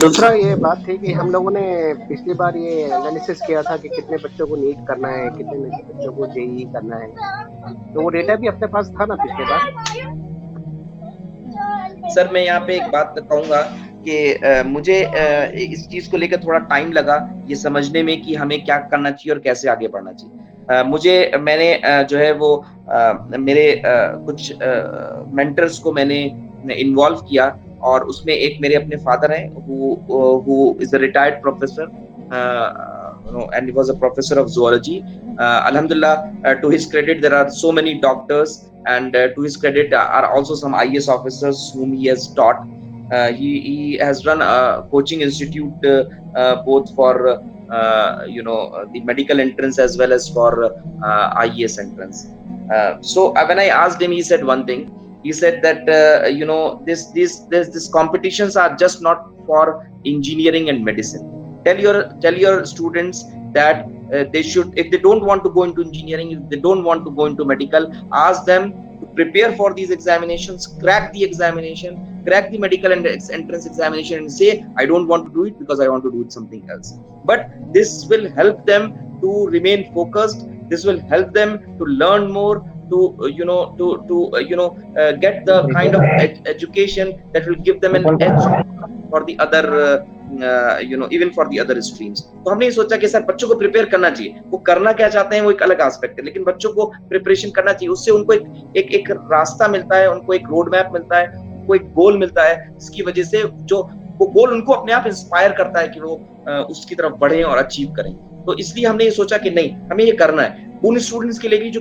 दूसरा ये बात थी कि हम लोगों ने पिछली बार ये एनालिसिस किया था कि कितने बच्चों को नीट करना है, कितने बच्चों को जेईई करना है, तो वो डेटा भी अपने पास था ना पिछली बार? सर मैं यहाँ पे एक बात कहूँगा कि मुझे इस चीज को लेकर थोड़ा टाइम लगा ये समझने में कि हमें क्या करना चाहिए और कैसे आगे बढ़ना चाहिए। मैंने जो है वो मेरे कुछ मेंटर्स को मैंने इन्वॉल्व किया और उसमें एक मेरे अपने फादर हैं who is a retired professor and he was a professor of zoology। Alhamdulillah, to his credit there are so many doctors and to his credit are also some IAS officers whom he has taught। He has run a coaching institute both for the medical entrance as well as for IAS entrance। So when I asked him, he said one thing. He said that these competitions are just not for engineering and medicine. Tell your students that they should, if they don't want to go into engineering, if they don't want to go into medical, ask them to prepare for these examinations, crack the examination, crack the medical entrance examination and say, I don't want to do it because I want to do it something else। But this will help them to remain focused, this will help them to learn more, to get the kind of education that will give them an edge for the other even for the other streams। तो हमने ये सोचा कि sir बच्चों को prepare करना चाहिए, वो करना क्या चाहते हैं वो एक अलग एस्पेक्ट है, लेकिन बच्चों को प्रिपरेशन करना चाहिए, उससे उनको एक रास्ता मिलता है, उनको एक रोड मैप मिलता है, उनको एक गोल मिलता है, जिसकी वजह से जो वो गोल उनको अपने आप इंस्पायर करता है कि वो उसकी तरफ बढ़ें और अचीव करें। तो इसलिए हमने ये सोचा कि नहीं, हमें ये करना है उन स्टूडेंट्स के लिए भी जो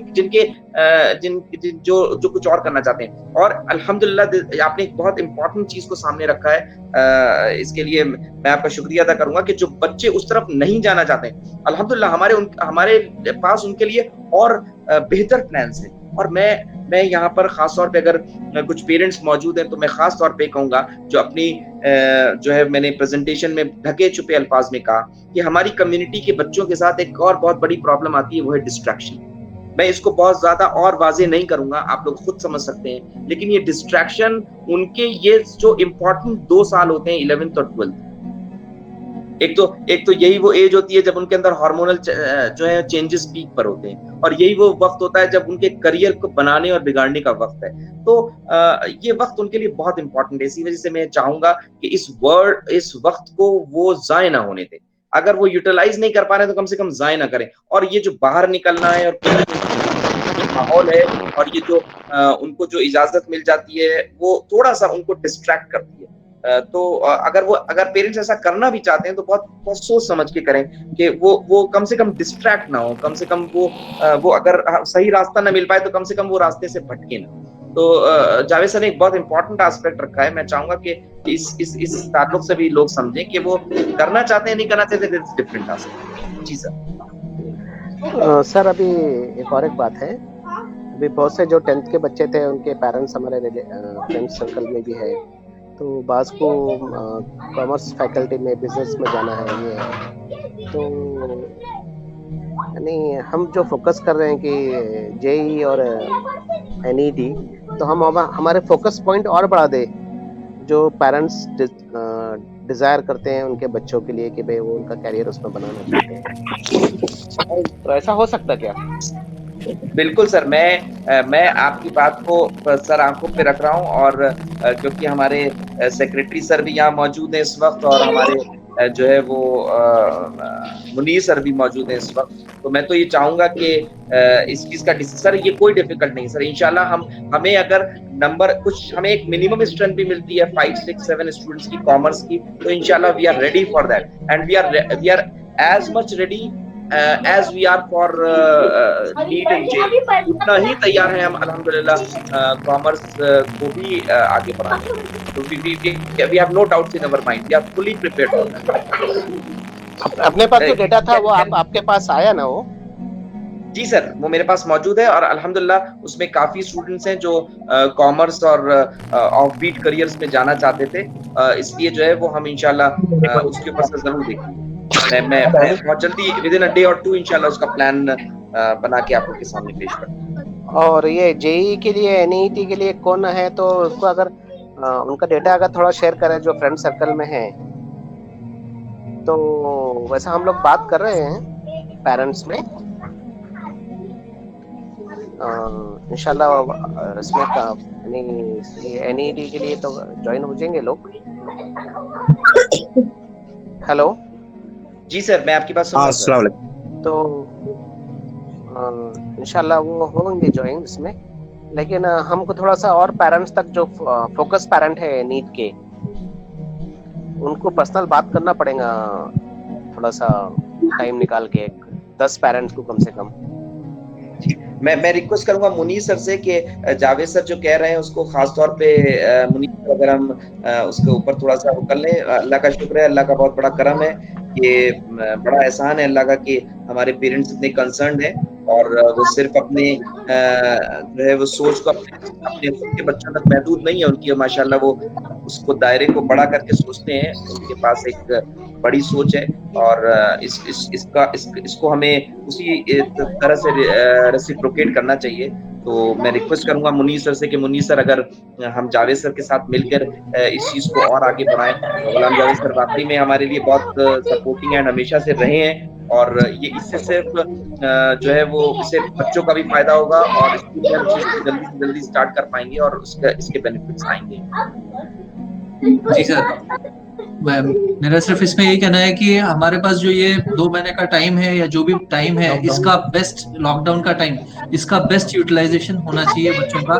कुछ और करना चाहते हैं। और अल्हम्दुलिल्लाह आपने एक बहुत इंपॉर्टेंट चीज को सामने रखा है, इसके लिए मैं आपका शुक्रिया अदा करूंगा कि जो बच्चे उस तरफ नहीं जाना चाहते हैं, अल्हम्दुलिल्लाह हमारे पास उनके लिए और बेहतर प्लान्स हैं। और मैं यहाँ पर खास तौर पे अगर कुछ पेरेंट्स मौजूद हैं तो मैं खास तौर पे कहूँगा, जो अपनी जो है मैंने प्रेजेंटेशन में ढके छुपे अल्फाज में कहा कि हमारी कम्युनिटी के बच्चों के साथ एक और बहुत बड़ी प्रॉब्लम आती है, वो है डिस्ट्रैक्शन। मैं इसको बहुत ज्यादा और वाजे नहीं करूंगा, आप लोग खुद समझ सकते हैं, लेकिन ये डिस्ट्रैक्शन उनके ये जो इम्पोर्टेंट 2 साल होते हैं 11th और 12th, एक तो यही वो एज होती है जब उनके अंदर हार्मोनल जो है चेंजेस पीक पर होते हैं, और यही वो वक्त होता है जब उनके करियर को बनाने और बिगाड़ने का वक्त है। तो ये वक्त उनके लिए बहुत इंपॉर्टेंट है। इसी वजह से मैं चाहूंगा कि इस वक्त को वो जाया ना होने दें। अगर वो यूटिलाइज नहीं कर पा रहे तो कम से कम जाया ना करें। और ये जो बाहर निकलना है और माहौल है और ये जो उनको जो इजाजत मिल जाती है वो थोड़ा सा उनको डिस्ट्रैक्ट करती है। तो अगर पेरेंट्स ऐसा करना भी चाहते हैं तो बहुत बहुत सोच समझ के करें कि वो कम से कम डिस्ट्रैक्ट ना हो, कम से कम वो अगर सही रास्ता ना मिल पाए तो कम से कम वो रास्ते से भटके ना। तो जावेद सर ने एक बहुत इंपॉर्टेंट एस्पेक्ट रखा है। मैं चाहूंगा कि इस ताल्लुक से भी लोग समझें कि वो करना चाहते हैं नहीं करना चाहते, डिफरेंट एस्पेक्ट। जी सर। सर अभी एक और बात है, अभी बहुत से जो 10th के बच्चे थे उनके पेरेंट्स हमारे फ्रेंड सर्कल में भी है, तो बास को कॉमर्स फैकल्टी में बिजनेस में जाना है ये है। तो यानी हम जो फोकस कर रहे हैं कि जेई और एनईटी, तो हम हमारे फोकस पॉइंट और बढ़ा दे जो पेरेंट्स डिजायर करते हैं उनके बच्चों के लिए कि भाई वो उनका कैरियर उसमें बनाना चाहते हैं। तो ऐसा हो सकता क्या? बिल्कुल सर, मैं आपकी बात को सर आंखों पे रख रहा हूँ, और क्योंकि हमारे सेक्रेटरी सर भी यहाँ मौजूद हैं इस वक्त, और हमारे जो है वो मुनीर सर भी मौजूद हैं इस वक्त, तो मैं तो ये चाहूंगा कि इस चीज का सर ये कोई डिफिकल्ट नहीं सर। इंशाल्लाह हमें अगर हमें एक मिनिमम स्ट्रेंथ भी मिलती है 5, 6, 7 स्टूडेंट्स की कॉमर्स की, तो इंशाल्लाह we are ready for that, and we are as much ready as we are for NEET and JEE, उतना ही तैयार हैं हम अल्हम्दुलिल्लाह कॉमर्स को भी आगे बढ़ाने। तो we have no doubts in our mind, we are fully prepared for that। अपने पास जो डेटा था वो आपके पास आया ना? वो जी सर, वो मेरे पास मौजूद है, और अल्हम्दुलिल्लाह उसमें काफी स्टूडेंट्स हैं जो कॉमर्स और ऑफ बीट करियर्स में जाना चाहते थे, इसलिए जो है वो हम इंशाल्लाह उसके ऊपर से जरूर देखेंगे। मैं बहुत जल्दी विदिन अ डे और 2 इंशाल्लाह उसका प्लान बना के आप लोग के सामने पेश करूंगा। और ये जेई के लिए एनईटी के लिए कौन है, तो उसको अगर उनका डेटा अगर थोड़ा शेयर करें जो फ्रेंड सर्कल में है, तो वैसा हम लोग बात कर रहे हैं पेरेंट्स में। इंशाल्लाह इसमें यानी एनईटी के लिए तो ज्वाइन हो जाएंगे लोग। हेलो जी सर, मैं आपकी बात सुन रहा हूं। तो इंशाल्लाह वो होंगे ज्वाइन इसमें, लेकिन हमको थोड़ा सा और पेरेंट्स तक जो फोकस पेरेंट है नीट के, उनको पर्सनल बात करना पड़ेगा थोड़ा सा टाइम निकाल के, 10 पेरेंट्स को कम से कम। मैं रिक्वेस्ट करूंगा मुनीर सर से कि जावेद सर जो कह रहे हैं उसको खास तौर पे मुनीर सर अगर हम उसके ऊपर थोड़ा सा वो कर लें। अल्लाह का शुक्र है, अल्लाह का बहुत बड़ा करम है, ये बड़ा एहसान है अल्लाह का कि हमारे पेरेंट्स इतने कंसर्न्ड हैं, और वो सिर्फ अपने जो है वो सोच को अपने बच्चों तक महदूद नहीं है उनकी, माशाल्लाह वो उसको दायरे को बड़ा करके सोचते हैं। उनके पास एक बड़ी सोच है, और इसको हमें उसी तरह से रेसिप्रोकेट करना चाहिए। तो मैं रिक्वेस्ट करूंगा मुनीर सर से कि मुनीर सर अगर हम जावेद सर के साथ मिलकर इस चीज को और आगे बढ़ाएं। गुलाम जावेद सर वाकई में हमारे लिए बहुत सपोर्टिंग एंड हमेशा से रहे हैं, और ये इससे सिर्फ जो है वो सिर्फ बच्चों का भी फायदा होगा, और जल्दी से जल्दी स्टार्ट कर पाएंगे और इसके बेनिफिट्स आएंगे। जी सर, मेरा सिर्फ इसमें यही कहना है कि हमारे पास जो ये 2 महीने का टाइम है या जो भी टाइम है, इसका बेस्ट, लॉकडाउन का टाइम, इसका बेस्ट यूटिलाइजेशन होना चाहिए बच्चों का।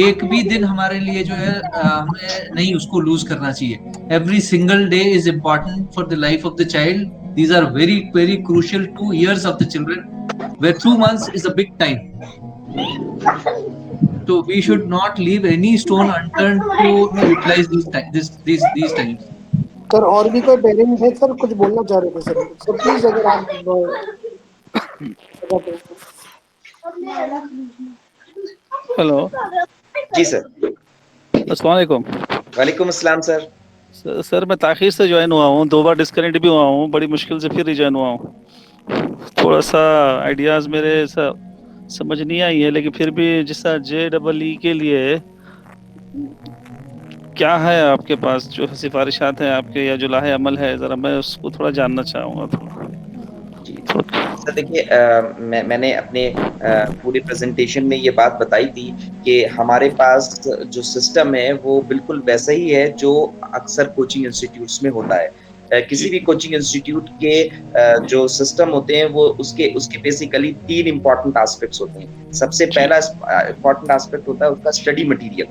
एक भी दिन हमारे लिए जो है हमें नहीं उसको लूज करना चाहिए। Every single day is important for the life of the child. These are very, very crucial 2 years of the children, where 2 months is a big time. So we should not leave any stone unturned to utilize these times. Sir और भी कोई parents है sir कुछ बोलना चाह रहे थे sir? Sir please अगर आप हेलो, जी सर। अस्सलाम वालेकुम। वालेकुम अस्सलाम सर। सर मैं ताखिर से ज्वाइन हुआ हूँ, 2 बार डिस्कनेक्ट भी हुआ हूँ, बड़ी मुश्किल से फिर रिजॉइन हुआ हूँ। थोड़ा सा आइडियाज मेरे समझ नहीं आई है, लेकिन फिर भी जिस तरह JEE के लिए क्या है आपके पास जो सिफारिशात हैं आपके, या जो लाहे अमल है, जरा मैं उसको थोड़ा जानना चाहूंगा जी, थोड़ा। सर देखिए, मैंने अपने पूरे प्रेज़ेंटेशन में ये बात बताई थी कि हमारे पास जो सिस्टम है वो बिल्कुल वैसा ही है जो अक्सर कोचिंग इंस्टीट्यूट्स में होता है। जी किसी भी कोचिंग इंस्टीट्यूट के जो सिस्टम होते हैं वो उसके उसके बेसिकली 3 इम्पोर्टेंट एस्पेक्ट्स होते हैं। सबसे जी पहला इम्पोर्टेंट एस्पेक्ट होता है उसका स्टडी मटीरियल,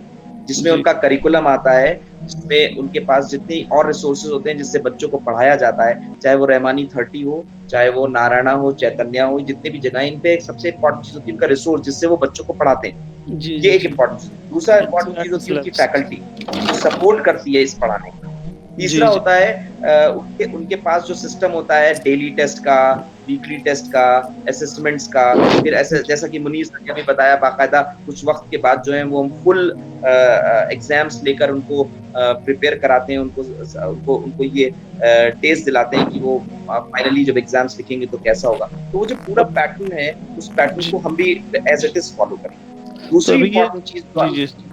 जिसमें जी उनका करिकुलम आता है, जिसमें उनके पास जितनी और रिसोर्सेज़ होते हैं जिससे बच्चों को पढ़ाया जाता है, चाहे वो रहमानी 30 हो, चाहे वो नारायणा हो, चैतन्या हो, जितनी भी जगह इन पे एक सबसे इम्पोर्टेंट चीज़ होती है उनका रिसोर्स जिससे वो बच्चों को पढ़ाते हैं। जी ये जी एक जी इम्पोर्टेंट चीज़। दूसरा इम्पोर्टेंट चीज़ होती है उसकी सिलेबस। फैकल्टी, जो सपोर्ट करती है इस पढ़ाने को। जी तीसरा जी होता है उनके उनके पास जो सिस्टम होता है डेली टेस्ट का, वीकली टेस्ट का, असेसमेंट्स का, फिर ऐसे जैसा कि मुनीर सर ने अभी बताया बाकायदा कुछ वक़्त के बाद जो है वो हम फुल एग्ज़ाम्स लेकर उनको प्रिपेयर कराते हैं, उनको उनको ये टेस्ट दिलाते हैं कि वो फाइनली जब एग्ज़ाम्स लिखेंगे तो कैसा होगा। तो वो जो पूरा अब पैटर्न है, उस पैटर्न जी, को हम भी एज़ इट इज़ फ़ॉलो करेंगे। तो दूसरी अभी ये इम्पोर्टेंट चीज़ जो जी जी,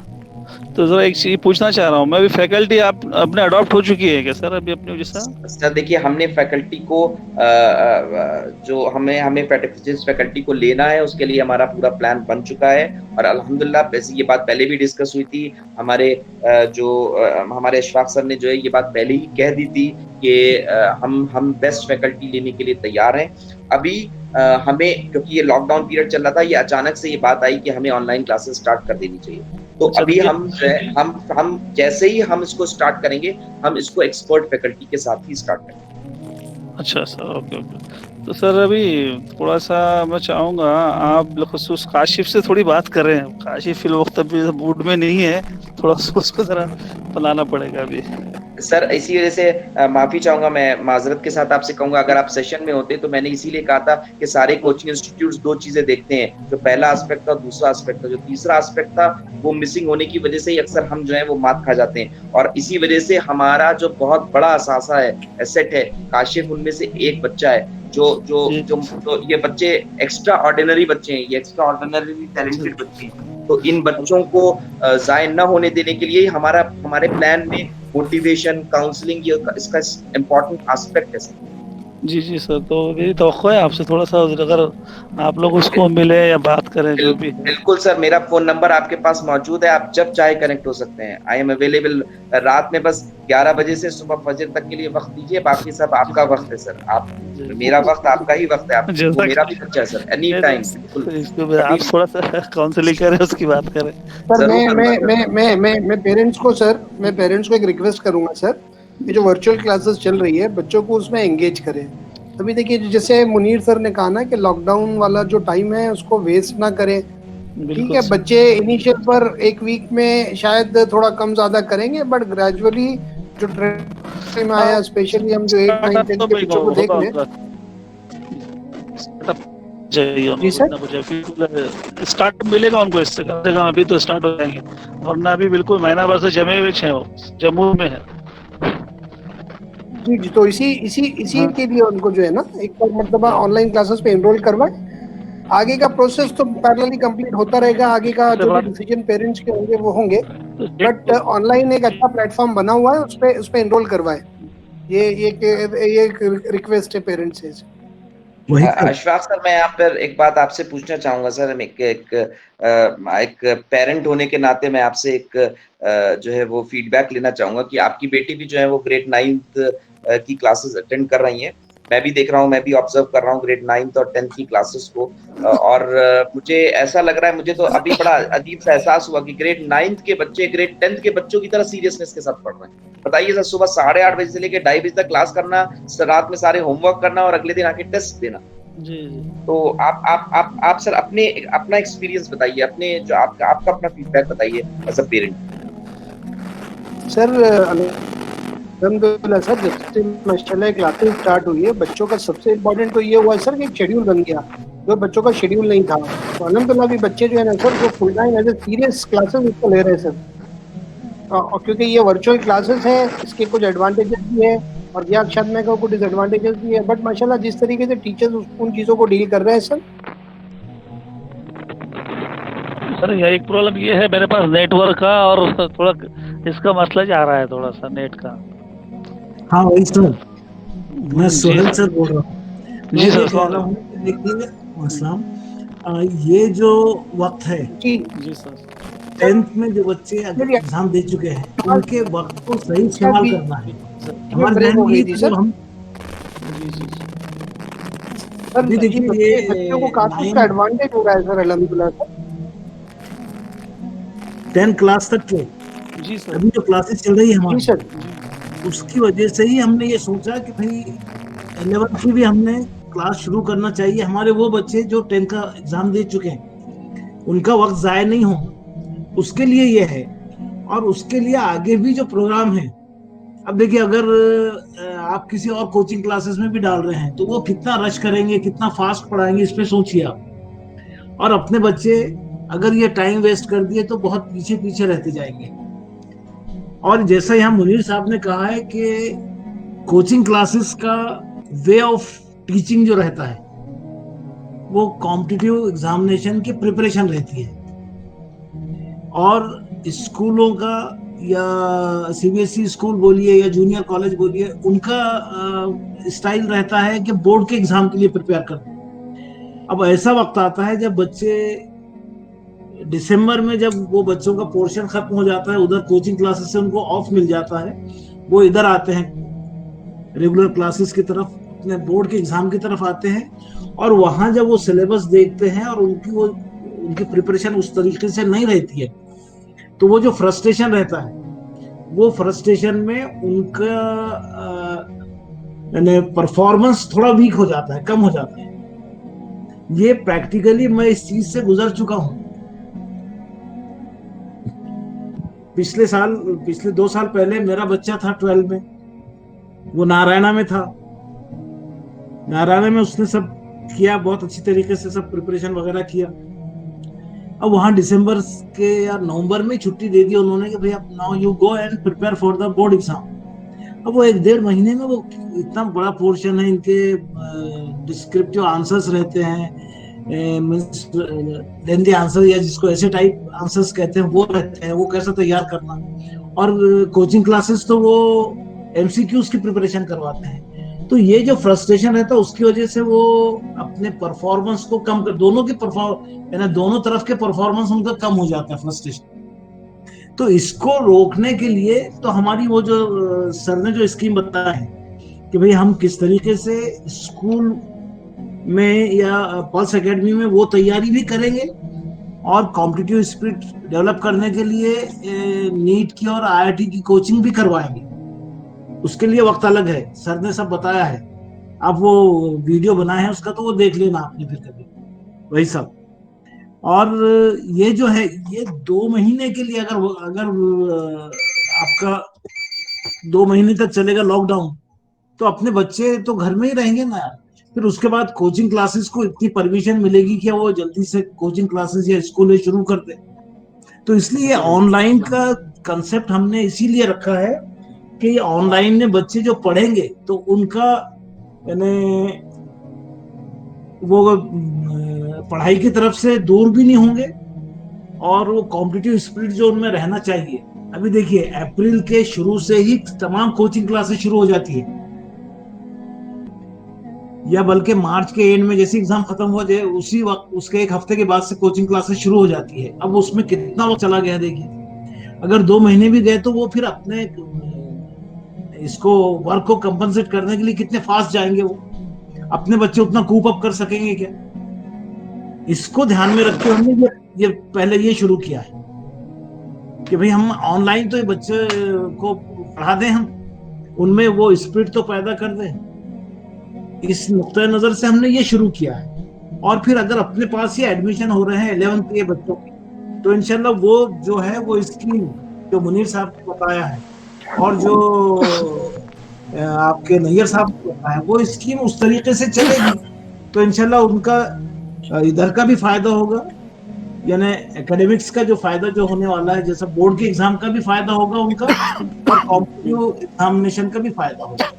तो जरा एक चीज पूछना चाह रहा हूँ मैं, अभी फैकल्टी आप अपने अडॉप्ट हो चुकी है क्या सर अभी अपने जैसा? सर देखिए हमने फैकल्टी को जो हमें हमें जिस फैकल्टी को लेना है उसके लिए हमारा पूरा प्लान बन चुका है और अल्हम्दुलिल्लाह वैसे ये बात पहले भी डिस्कस हुई थी। हमारे हमारे अशफाक सर ने जो है ये बात पहले ही कह दी थी कि हम बेस्ट फैकल्टी लेने के लिए तैयार हैं। अभी हमें क्योंकि ये लॉकडाउन पीरियड चल रहा था, ये अचानक से ये बात आई कि हमें ऑनलाइन क्लासेस स्टार्ट कर देनी चाहिए। तो अच्छा, तो अभी ये हम जो है हम जैसे ही हम इसको स्टार्ट करेंगे, हम इसको एक्सपर्ट फैकल्टी के साथ ही स्टार्ट करेंगे। अच्छा सर, ओके ओके। तो सर अभी थोड़ा सा मैं चाहूँगा आप बिलखुसूस काशिफ से थोड़ी बात करें। काशिफ फिल वक्त अभी मूड में नहीं है, थोड़ा सा उसको ज़रा बनाना पड़ेगा अभी। सर इसी वजह से माफ़ी चाहूँगा, मैं माज़रत के साथ आपसे कहूँगा अगर आप सेशन में होते तो मैंने इसीलिए कहा था कि सारे कोचिंग इंस्टीट्यूट्स 2 चीज़ें देखते हैं, जो पहला एस्पेक्ट था, दूसरा एस्पेक्ट था। जो तीसरा एस्पेक्ट था, वो मिसिंग होने की वजह से ही अक्सर हम जो है वो मात खा जाते हैं और इसी वजह से हमारा जो बहुत बड़ा असासा है, एसेट है, काशिफ उनमें से एक बच्चा है, जो जो जी जो जो ये बच्चे एक्स्ट्रा ऑर्डिनरी बच्चे हैं, ये एक्स्ट्रा ऑर्डिनरीली जी टैलेंटेड बच्चे हैं। तो इन बच्चों को ज़ाया ना होने देने के लिए हमारे प्लान में मोटिवेशन, काउंसलिंग ये इसका इम्पोर्टेंट एस्पेक्ट है सर। जी जी सर, तो मेरी तवक्को है आपसे थोड़ा सा अगर आप लोग उसको मिले या बात करें जो भी है। बिल्कुल सर, मेरा फ़ोन नंबर आपके पास मौजूद है, आप जब चाहे कनेक्ट हो सकते हैं। I am available. रात में बस 11 बजे से सुबह फजर तक के लिए वक़्त दीजिए, बाकी सब आपका वक़्त है सर। आप मेरा वक़्त आपका ही वक़्त है, आप वो मेरा भी बच्चा है सर, एनी नहीं टाइम तो बिल्कुल, इसको कभी आप भी। थोड़ा सा काउंसलिंग करें, उसकी बात करें। सर ज़रूर करूँगा सर। मैं पेरेंट्स को एक रिक्वेस्ट करूंगा सर, ये जो वर्चुअल क्लासेस चल रही है बच्चों को उसमें एंगेज करें। अभी देखिए जैसे मुनीर सर ने कहा ना कि लॉकडाउन वाला जो टाइम है उसको वेस्ट ना करें। ठीक बिल्कुल है, सर। बच्चे इनिशियल पर एक वीक में शायद थोड़ा कम ज्यादा करेंगे, बट ग्रेजुअली जो ट्रेंड में हाँ, आया, स्पेशली हम जो 8, 9, स्टार्टअप 10 तो के भाई बच्चों को देख होगा रहे हैं। उनका, स्टार्टअप चाहिए जी उनको कुछ सर। ना कुछ, बिल्कुल स्टार्टअप मिलेगा उनको इससे, कम से कम अभी तो स्टार्ट हो जाएंगे, वरना अभी बिल्कुल महीना भर से जमे हुए हैं, वो जम्मू में है। जी जी, तो इसी इसी इसी हाँ के लिए उनको जो है ना एक बार मतलब ऑनलाइन क्लासेस पे एनरोल करवाएं। आगे का प्रोसेस तो पैरेलली कंप्लीट होता रहेगा, आगे का इससे जो भी बात डिसीजन पेरेंट्स के होंगे वो होंगे, तो बट ऑनलाइन एक अच्छा प्लेटफॉर्म बना हुआ है, उस पे एनरोल करवाएं। ये एक रिक्वेस्ट है पेरेंट्स से। वही सर। अशफाक सर, मैं यहाँ पर एक बात आपसे पूछना चाहूँगा सर, हम एक पेरेंट होने के नाते मैं आपसे एक जो है वो फीडबैक लेना चाहूँगा कि आपकी बेटी भी जो है वो ग्रेड 9th की क्लासेस अटेंड कर रही हैं। मैं भी देख रहा हूँ, मैं भी ऑब्ज़र्व कर रहा हूँ ग्रेड 9th और 10th की क्लासेस को और मुझे ऐसा लग रहा है, मुझे तो अभी बड़ा अजीब-सा एहसास हुआ कि ग्रेड 9th के बच्चे ग्रेड 10th के बच्चों की तरह सीरियसनेस के साथ पढ़ रहे हैं। बताइए सर, सुबह 8:30 बजे से लेके 2:30 बजे तक क्लास करना, रात में सारे होमवर्क करना और अगले दिन आके टेस्ट देना। जी जी तो आप सर अपना एक्सपीरियंस बताइए, अपने जो आपका आपका अपना फीडबैक बताइए एज़ अ पेरेंट। सर अल्हम्दुलिल्लाह सर, जब से माशाल्लाह क्लासेस स्टार्ट हुई है, बच्चों का सबसे इम्पोर्टेंट तो ये हुआ है सर कि एक शेड्यूल बन गया जो बच्चों का शेड्यूल नहीं था। तो अल्हम्दुलिल्लाह भी बच्चे जो है ना सर वो full time as a serious classes इसको ले रहे हैं सर। और क्योंकि ये वर्चुअल क्लासेस है, इसके कुछ एडवांटेजेस भी है और ज्ञात शायद में कुछ डिसएडवांटेजेस भी है, बट माशाल्लाह जिस तरीके से टीचर्स उन चीज़ों को डील कर रहे हैं सर। सर ये एक प्रॉब्लम ये है मेरे पास नेटवर्क का, और थोड़ा इसका मसला जा रहा है थोड़ा सा नेट का। हाँ वही सर, मैं सोहेल सर बोल रहा हूँ। जी मैं सर, ये कह रहा हूँ कि देखिए अस्सलाम, ये जो वक्त है जी जी सर। 10th में जो बच्चे अगर एग्जाम दे चुके हैं उनके वक्त को सही इस्तेमाल करना है। हमारे ब्रेक जहन हो में गई ये थी चीज़ सर। हम सर अभी देखिए ये बच्चों को काफी इसका एडवांटेज हो रहा है सर अल्हम्दुलिल्लाह सर। 10 क्लास तक के जी सर। अभी जो क्लासेस चल रही है जी हमारी, सर। उसकी वजह से ही हमने ये सोचा कि भाई 11th की भी हमने क्लास शुरू करना चाहिए। हमारे वो बच्चे जो 10th का एग्जाम दे चुके हैं उनका वक्त जाया नहीं हो, उसके लिए ये है। और उसके लिए आगे भी जो प्रोग्राम है, अब देखिए अगर आप किसी और कोचिंग क्लासेस में भी डाल रहे हैं तो वो कितना रश करेंगे, कितना फास्ट पढ़ाएंगे, इस पे सोचिए आप। और अपने बच्चे अगर ये टाइम वेस्ट कर दिए तो बहुत पीछे पीछे रहते जाएंगे। और जैसा यहाँ मुनीर साहब ने कहा है कि कोचिंग क्लासेस का वे ऑफ टीचिंग जो रहता है वो कॉम्पिटिटिव एग्जामिनेशन की प्रिपरेशन रहती है, और स्कूलों का या सीबीएसई स्कूल बोलिए या जूनियर कॉलेज बोलिए, उनका स्टाइल रहता है कि बोर्ड के एग्जाम के लिए प्रिपेयर करना। अब ऐसा वक्त आता है जब बच्चे दिसंबर में, जब वो बच्चों का पोर्शन खत्म हो जाता है, उधर कोचिंग क्लासेस से उनको ऑफ मिल जाता है, वो इधर आते हैं रेगुलर क्लासेस की तरफ, अपने बोर्ड के एग्जाम की तरफ आते हैं। और वहां जब वो सिलेबस देखते हैं और उनकी प्रिपरेशन उस तरीके से नहीं रहती है, तो वो जो फ्रस्ट्रेशन रहता है, वो फ्रस्ट्रेशन में उनका परफॉर्मेंस थोड़ा वीक हो जाता है, कम हो जाता है। ये प्रैक्टिकली मैं इस चीज से गुजर चुका हूं। पिछले 2 साल पहले मेरा बच्चा था 12 में, वो नारायणा में था। नारायणा में उसने सब किया, बहुत अच्छी तरीके से सब प्रिपरेशन वगैरह किया। अब वहां दिसंबर के या नवंबर में छुट्टी दे दी उन्होंने कि भैया now you go and prepare for the board exam. अब वो 1-1.5 महीने में वो इतना बड़ा पोर्शन है, इनके डिस्क्रिप्टिव आंसर्स रहते हैं, लेंदी आंसर या जिसको ऐसे टाइप आंसर्स कहते हैं वो रहते हैं, वो कैसे तैयार करना। और कोचिंग क्लासेस तो वो एमसीक्यूज की प्रिपरेशन करवाते हैं। तो ये जो फ्रस्ट्रेशन रहता है उसकी वजह से वो अपने परफॉर्मेंस को कम कर, दोनों तरफ के परफॉर्मेंस उनका कम हो जाता है फ्रस्ट्रेशन। तो इसको रोकने के लिए तो हमारी वो जो सर ने जो स्कीम बताया है कि भाई हम किस तरीके से स्कूल में या पल्स एकेडमी में वो तैयारी भी करेंगे, और कॉम्पिटिटिव स्पिरिट डेवलप करने के लिए नीट की और आईआईटी की कोचिंग भी करवाएंगे। उसके लिए वक्त अलग है, सर ने सब बताया है। आप वो वीडियो बनाए हैं उसका तो वो देख लेना आपने फिर कभी, वही सब। और ये जो है ये 2 महीने के लिए अगर आपका 2 महीने तक चलेगा लॉकडाउन, तो अपने बच्चे तो घर में ही रहेंगे ना यार। फिर उसके बाद कोचिंग क्लासेस को इतनी परमिशन मिलेगी कि वो जल्दी से कोचिंग क्लासेस या स्कूल शुरू कर दे। तो इसलिए ऑनलाइन का कंसेप्ट हमने इसीलिए रखा है कि ऑनलाइन में बच्चे जो पढ़ेंगे तो उनका यानी वो पढ़ाई की तरफ से दूर भी नहीं होंगे, और वो कॉम्पिटिटिव स्पिरिट जो उनमें रहना चाहिए। अभी देखिए अप्रैल के शुरू से ही तमाम कोचिंग क्लासेस शुरू हो जाती है, या बल्कि मार्च के एंड में जैसे एग्जाम खत्म हो जाए उसी वक्त उसके 1 हफ्ते के बाद से कोचिंग क्लासेस शुरू हो जाती है। अब उसमें कितना वक्त चला गया देखिए। अगर 2 महीने भी गए तो वो फिर अपने इसको वर्क को कंपनसेट करने के लिए कितने फास्ट जाएंगे, वो अपने बच्चे उतना कूप अप कर सकेंगे क्या? इसको ध्यान में रखते हमने ये पहले ये शुरू किया है कि भाई हम ऑनलाइन तो ये बच्चे को पढ़ा दें, हम उनमें वो स्पिरिट तो पैदा कर दें। इस नुक्ते नजर से हमने ये शुरू किया है। और फिर अगर अपने पास ये एडमिशन हो रहे हैं 11th के बच्चों के, तो इंशाल्लाह वो जो है वो स्कीम जो मुनीर साहब ने बताया है और जो आपके नैयर साहब ने बताया, वो स्कीम उस तरीके से चलेगी तो इंशाल्लाह उनका इधर का भी फायदा होगा, यानी एकेडमिक्स का जो फायदा जो होने वाला है, जैसे बोर्ड के एग्जाम का भी फायदा होगा उनका और कॉम्पिटिटिव एग्जामिनेशन का भी फायदा होगा।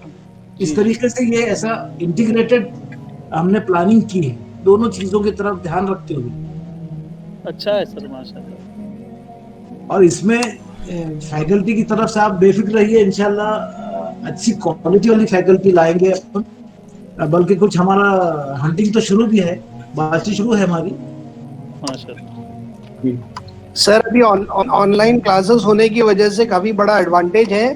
इस तरीके से ये ऐसा इंटीग्रेटेड हमने प्लानिंग की है, दोनों चीजों की तरफ ध्यान रखते हुए। अच्छा है सर, माशाल्लाह। और इसमें फैकल्टी की तरफ से आप बेफिक्र रहिए, इंशाल्लाह अच्छी क्वालिटी वाली फैकल्टी लाएंगे अपन। बल्कि कुछ हमारा हंटिंग तो शुरू भी है, बातचीत शुरू है हमारी। माशाल्लाह। सर अभी ऑनलाइन क्लासेस होने की वजह से काफी बड़ा एडवांटेज है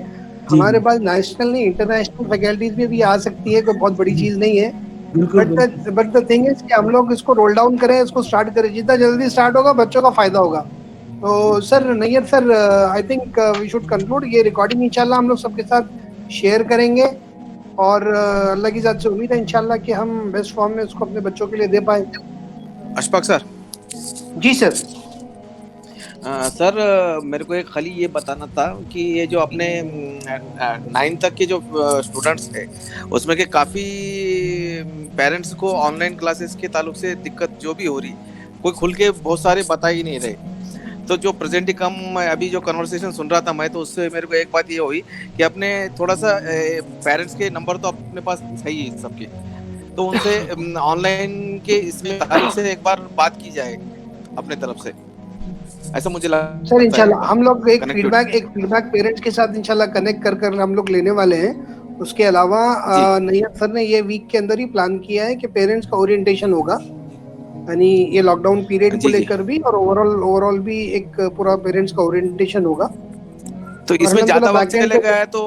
हमारे पास। नेशनल नहीं, इंटरनेशनल फैकल्टीज भी आ सकती है, कोई बहुत बड़ी चीज नहीं है। बट द थिंग इज कि हम लोग इसको रोल डाउन करें, इसको स्टार्ट करें, जितना जल्दी स्टार्ट होगा बच्चों का फायदा होगा। तो sir Nayyar sir, I think we should conclude. ये रिकॉर्डिंग इंशाल्लाह हम लोग सबके साथ शेयर करेंगे और अल्लाह की जात से उम्मीद है इंशाल्लाह कि हम बेस्ट फॉर्म में उसको अपने बच्चों के लिए दे पाए। अशफाक सर। जी सर। सर मेरे को एक खाली ये बताना था कि ये जो अपने 9 तक के जो स्टूडेंट्स थे उसमें के काफ़ी पेरेंट्स को ऑनलाइन क्लासेस के ताल्लुक से दिक्कत जो भी हो रही, कोई खुल के बहुत सारे बता ही नहीं रहे। तो जो प्रेजेंट कम अभी जो कन्वर्सेशन सुन रहा था मैं, तो उससे मेरे को एक बात ये हुई कि अपने थोड़ा सा पेरेंट्स के नंबर तो अपने पास है ही सबके, तो उनसे ऑनलाइन के इसमें ताल्लुक से एक बार बात की जाए अपने तरफ से, ऐसा मुझे लगता सर इंशाल्लाह हम लोग एक फीडबैक पेरेंट्स के साथ इंशाल्लाह कनेक्ट कर हम लोग लेने वाले हैं। उसके अलावा नैयत सर ने ये वीक के अंदर ही प्लान किया है कि पेरेंट्स का ओरिएंटेशन होगा, यानी ये लॉकडाउन पीरियड को लेकर भी और ओवरऑल भी एक पूरा पेरेंट्स का ओरिएंटेशन होगा। तो इसमें ज्यादा वक्त चलेगा है तो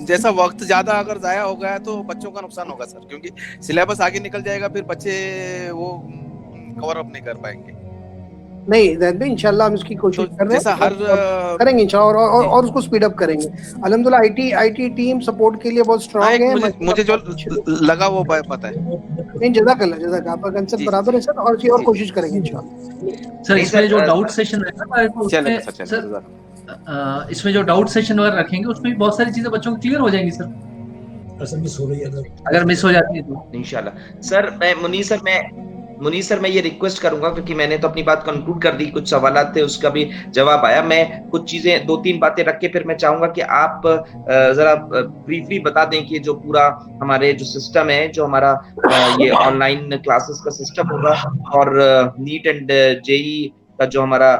जैसा वक्त ज्यादा अगर जाया हो गया तो बच्चों का नुकसान होगा सर, क्योंकि सिलेबस आगे निकल जाएगा, फिर बच्चे वो कवर अप नहीं कर पाएंगे। नहीं दैट भी इंशाल्लाह हम इसकी कोशिश कर रहे हैं, करेंगे इंशाल्लाह और उसको स्पीड अप करेंगे। अल्हम्दुलिल्लाह आईटी टीम सपोर्ट के लिए बहुत स्ट्रांग है। मुझे जो लगा वो पता है। नहीं जज़ाकल्लाह आपका कंसेप्ट बराबर है सर, और कोशिश करेंगे इंशाल्लाह। सर इसमें जो डाउट सेशन रहेगा सर, इसमें जो डाउट सेशन वगैरह रखेंगे उसमें भी बहुत सारी चीजें बच्चों को क्लियर हो जाएंगी सर, अगर मिस हो जाती है तो इंशाल्लाह। सर मैं मुनीर सर मैं ये रिक्वेस्ट करूंगा, क्योंकि मैंने तो अपनी बात कंक्लूड कर दी, कुछ सवाल थे उसका भी जवाब आया। मैं कुछ चीजें 2-3 बातें रख के फिर मैं चाहूंगा कि आप जरा ब्रीफली बता दें कि जो पूरा हमारे जो सिस्टम है, जो हमारा ये ऑनलाइन क्लासेस का सिस्टम होगा और नीट एंड जेई का जो हमारा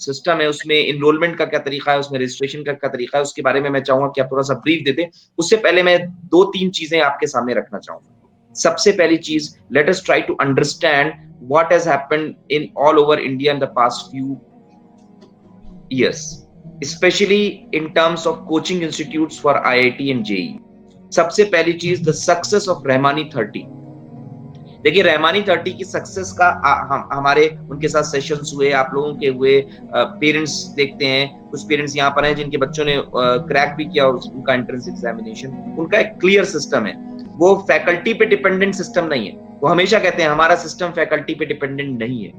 सिस्टम है उसमें इनरोलमेंट का क्या तरीका है, उसमें रजिस्ट्रेशन का क्या तरीका है, उसके बारे में मैं चाहूंगा कि आप थोड़ा सा ब्रीफ दे दें। उससे पहले मैं 2-3 चीजें आपके सामने रखना चाहूंगा। सबसे पहली चीज, let us try to understand what has happened in all over India in the past few years, especially in terms of coaching institutes for IIT and JEE. सबसे पहली चीज, the success of रहमानी 30। देखिए रहमानी 30 की सक्सेस का हमारे उनके साथ sessions हुए, आप लोगों के हुए, पेरेंट्स देखते हैं, कुछ पेरेंट्स यहाँ पर हैं जिनके बच्चों ने क्रैक भी किया उनका एंट्रेंस एग्जामिनेशन। उनका एक क्लियर सिस्टम है, वो फैकल्टी पे डिपेंडेंट सिस्टम नहीं है। वो हमेशा कहते हैं हमारा सिस्टम फैकल्टी पे डिपेंडेंट नहीं है।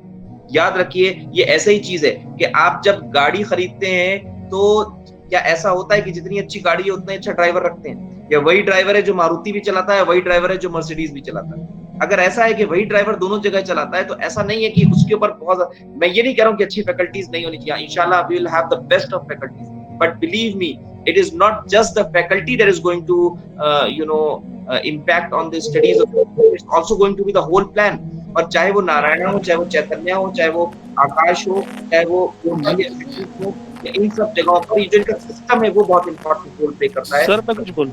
याद रखिए ये ऐसे ही चीज है कि आप जब गाड़ी खरीदते हैं तो क्या ऐसा होता है कि जितनी अच्छी गाड़ी है उतना अच्छा ड्राइवर रखते हैं, या वही ड्राइवर है जो मारुति भी चलाता है, वही ड्राइवर है जो मर्सिडीज भी चलाता है? अगर ऐसा है कि वही ड्राइवर दोनों जगह चलाता है तो ऐसा नहीं है कि उसके ऊपर बहुत, मैं ये नहीं कह रहा हूँ कि अच्छी फैकल्टीज नहीं होनी चाहिए, इंशाल्लाह we will have the best of faculties, but believe me it is not just the faculty that is going to impact on the studies of, it's also going to be the whole plan। और चाहे वो नारायण हो, चाहे वो चैतन्य हो, चाहे वो आकाश हो, चाहे वो हो, इन सब जगहों पर ये जो इनका सिस्टम है वो बहुत इंपॉर्टेंट रोल प्ले करता है। सर मैं कुछ बोलूं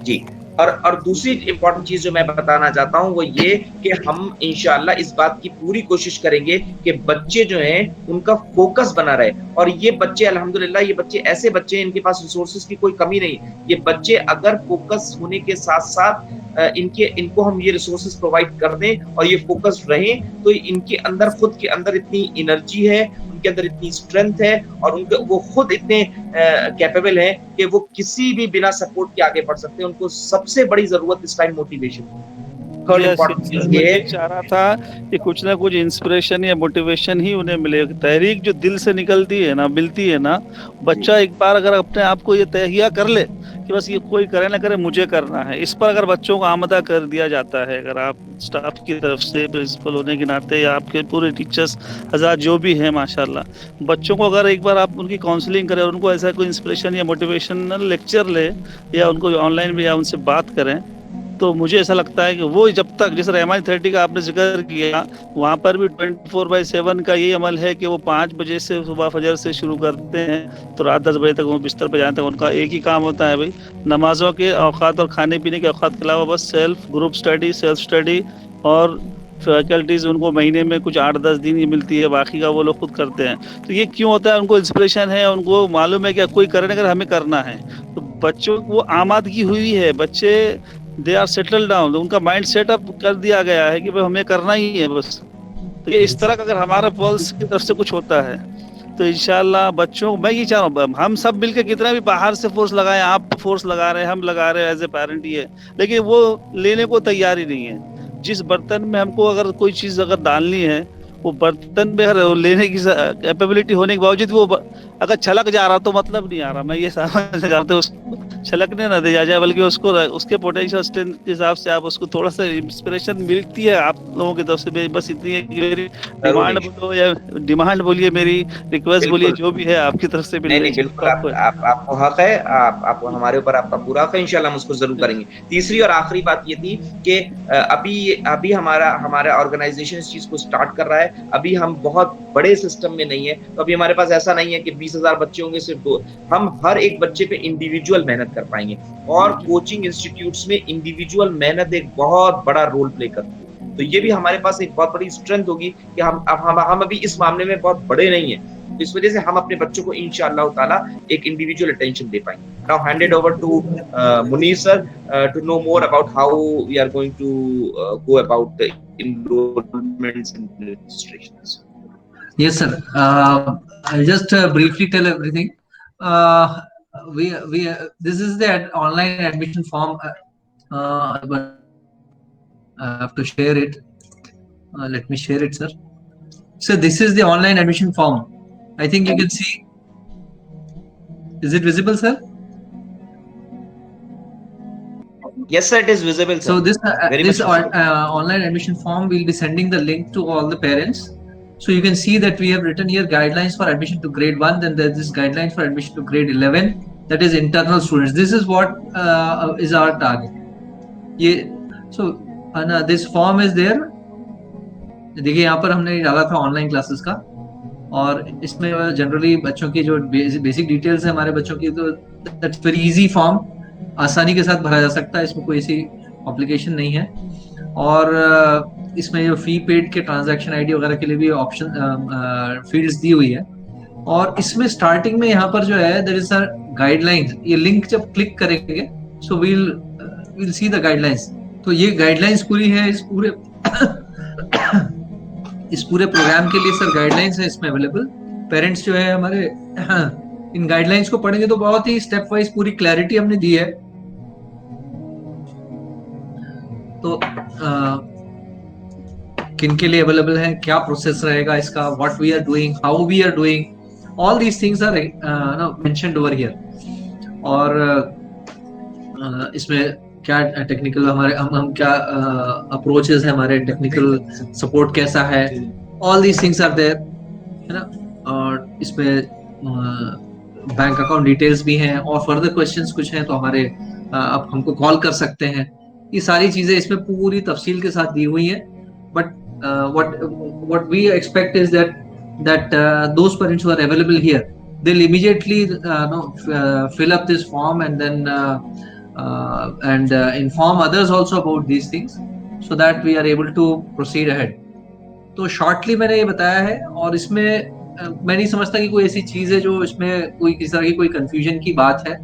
जी। और दूसरी इंपॉर्टेंट चीज जो मैं बताना चाहता हूं वो ये कि हम इंशाल्लाह इस बात की पूरी कोशिश करेंगे कि बच्चे जो हैं उनका फोकस बना रहे। और ये बच्चे अल्हम्दुलिल्लाह, ये बच्चे ऐसे बच्चे हैं, इनके पास रिसोर्सेज की कोई कमी नहीं। ये बच्चे अगर फोकस होने के साथ साथ इनको हम ये रिसोर्सेज प्रोवाइड कर दें और ये फोकस रहे, तो इनके अंदर खुद के अंदर इतनी एनर्जी है, उनके अंदर इतनी स्ट्रेंथ है और उनके वो खुद इतने कैपेबल हैं कि वो किसी भी बिना सपोर्ट के आगे बढ़ सकते हैं। उनको सबसे बड़ी जरूरत इस टाइम मोटिवेशन ये चाह रहा था कि कुछ ना कुछ इंस्पिरेशन या मोटिवेशन ही उन्हें मिले। तहरीक जो दिल से निकलती है ना, मिलती है ना, बच्चा एक बार अगर अपने आप को ये तहैया कर ले कि बस ये कोई करे ना करे मुझे करना है। इस पर अगर बच्चों को आमदा कर दिया जाता है, अगर आप स्टाफ की तरफ से प्रिंसिपल होने के नाते या आपके पूरे टीचर्स हज़ार जो भी हैं माशाल्लाह, बच्चों को अगर एक बार आप उनकी काउंसलिंग करें और उनको ऐसा कोई इंस्पिरेशन या मोटिवेशनल लेक्चर ले या उनको ऑनलाइन भी या उनसे बात करें, तो मुझे ऐसा लगता है कि वो जब तक, जैसे रहमानी थेरेपी का आपने जिक्र किया, वहाँ पर भी 24/7 का ये अमल है कि वो 5 बजे से सुबह फजर से शुरू करते हैं तो रात 10 बजे तक वो बिस्तर पर जाने तक उनका एक ही काम होता है भाई, नमाजों के औकात और खाने पीने के औकात के अलावा बस self group study, self study और फैकल्टीज उनको महीने में कुछ 8-10 दिन ही मिलती है, बाकी का वो लोग खुद करते हैं। तो ये क्यों होता है? उनको इंस्पिरेशन है, उनको मालूम है कि कोई करे ना करे हमें करना है। तो बच्चों को आमादगी हुई है, बच्चे दे आर सेटल डाउन, उनका माइंड सेटअप कर दिया गया है कि भाई हमें करना ही है बस। तो ये इस तरह का अगर हमारा पल्स की तरफ से कुछ होता है तो इंशाल्लाह बच्चों, मैं ये चाह रहा हूँ हम सब मिलकर कितना भी बाहर से फोर्स लगाएं, आप फोर्स लगा रहे हैं, हम लगा रहे हैं एज ए पेरेंट ही है, लेकिन वो लेने को तैयार ही नहीं है। जिस बर्तन में हमको अगर कोई चीज़ अगर डालनी है, वो बर्तन में अगर लेने की कैपेबिलिटी होने के बावजूद वो अगर छलक जा रहा तो मतलब नहीं आ रहा। मैं ये समझ करते उसको छलकने ना दिया जाए, बल्कि उसको उसके पोटेंशियल स्ट्रेंथ के हिसाब से आप उसको थोड़ा सा इंस्पिरेशन मिलती है आप लोगों की तरफ से। बस इतनी है कि मेरी डिमांड बोलो या डिमांड बोलिए, मेरी रिक्वेस्ट बोलिए, जो भी है आपकी तरफ से नहीं बिल्कुल, आपको हक है, आप हमारे ऊपर आपका पूरा हक है, इंशाल्लाह हम उसको जरूर करेंगे। तीसरी और आखिरी बात ये थी कि अभी हमारा ऑर्गेनाइजेशन इस चीज को स्टार्ट कर रहा है। अभी हम बहुत बड़े सिस्टम में नहीं है, तो अभी हमारे पास ऐसा नहीं है कि 20,000 बच्चे होंगे सिर्फ 2, हम हर एक बच्चे पे इंडिविजुअल मेहनत कर पाएंगे। और कोचिंग इंस्टीट्यूट्स में इंडिविजुअल मेहनत एक बहुत बड़ा रोल प्ले करती है। तो ये भी हमारे पास एक बहुत बड़ी स्ट्रेंथ होगी कि हम अभी इस मामले में बहुत बड़े नहीं है, तो इस वजह से हम अपने बच्चों को इंशाअल्लाह ताला एक इंडिविजुअल अटेंशन दे पाएंगे। Now hand it over to Munir sir to know more about how we are going to go about the enrollments and registrations. Yes, sir. I'll just briefly tell everything. This is the online admission form. But I have to share it. Let me share it, sir. So this is the online admission form. I think you can see. Is it visible, sir? Yes, sir, it is visible, sir. So this online admission form, we'll be sending the link to all the parents. So you can see that we have written here guidelines for admission to grade 1. Then there's this guidelines for admission to grade 11. That is internal students. This is what is our target. So this form is there. देखिए यहाँ पर हमने डाला था online classes का, और इसमें generally बच्चों की जो बेसिक डिटेल्स है हमारे बच्चों की, तो दैट्स वेरी इजी फॉर्म, आसानी के साथ भरा जा सकता है, इसमें कोई ऐसी कॉम्प्लिकेशन नहीं है। और इसमें जो फी पेड के ट्रांजैक्शन आईडी वगैरह के लिए भी ऑप्शन फील्ड्स दी हुई है। और इसमें स्टार्टिंग में यहाँ पर जो है देयर इज अ गाइडलाइंस, ये लिंक जब क्लिक करेंगे so will see the guidelines. तो ये गाइडलाइंस पूरी है इस पूरे प्रोग्राम के लिए सर गाइडलाइंस है इसमें अवेलेबल। पेरेंट्स जो है हमारे इन गाइडलाइंस को पढ़ेंगे तो बहुत ही स्टेप वाइज पूरी क्लैरिटी हमने दी है। तो किन के लिए अवेलेबल है, क्या प्रोसेस रहेगा इसका, what we are doing, how we are doing, all these things are mentioned over here. और इसमें क्या टेक्निकल हमारे हम क्या अप्रोचेस है, हमारे टेक्निकल सपोर्ट कैसा है, all these things are there, है ना। और इसमें बैंक अकाउंट डिटेल्स भी हैं, और फर्दर क्वेश्चंस कुछ हैं तो हमारे आप हमको कॉल कर सकते हैं। ये सारी चीजें इसमें पूरी तफसील के साथ दी हुई हैं। But what we expect is that those parents who are available here, they'll immediately fill up this form and then inform others also about these things so that we are able to proceed ahead. तो shortly मैंने ये बताया है, और इसमें मैं नहीं समझता कि कोई ऐसी चीज है जो इसमें कोई किसी तरह की कोई कंफ्यूजन की बात है।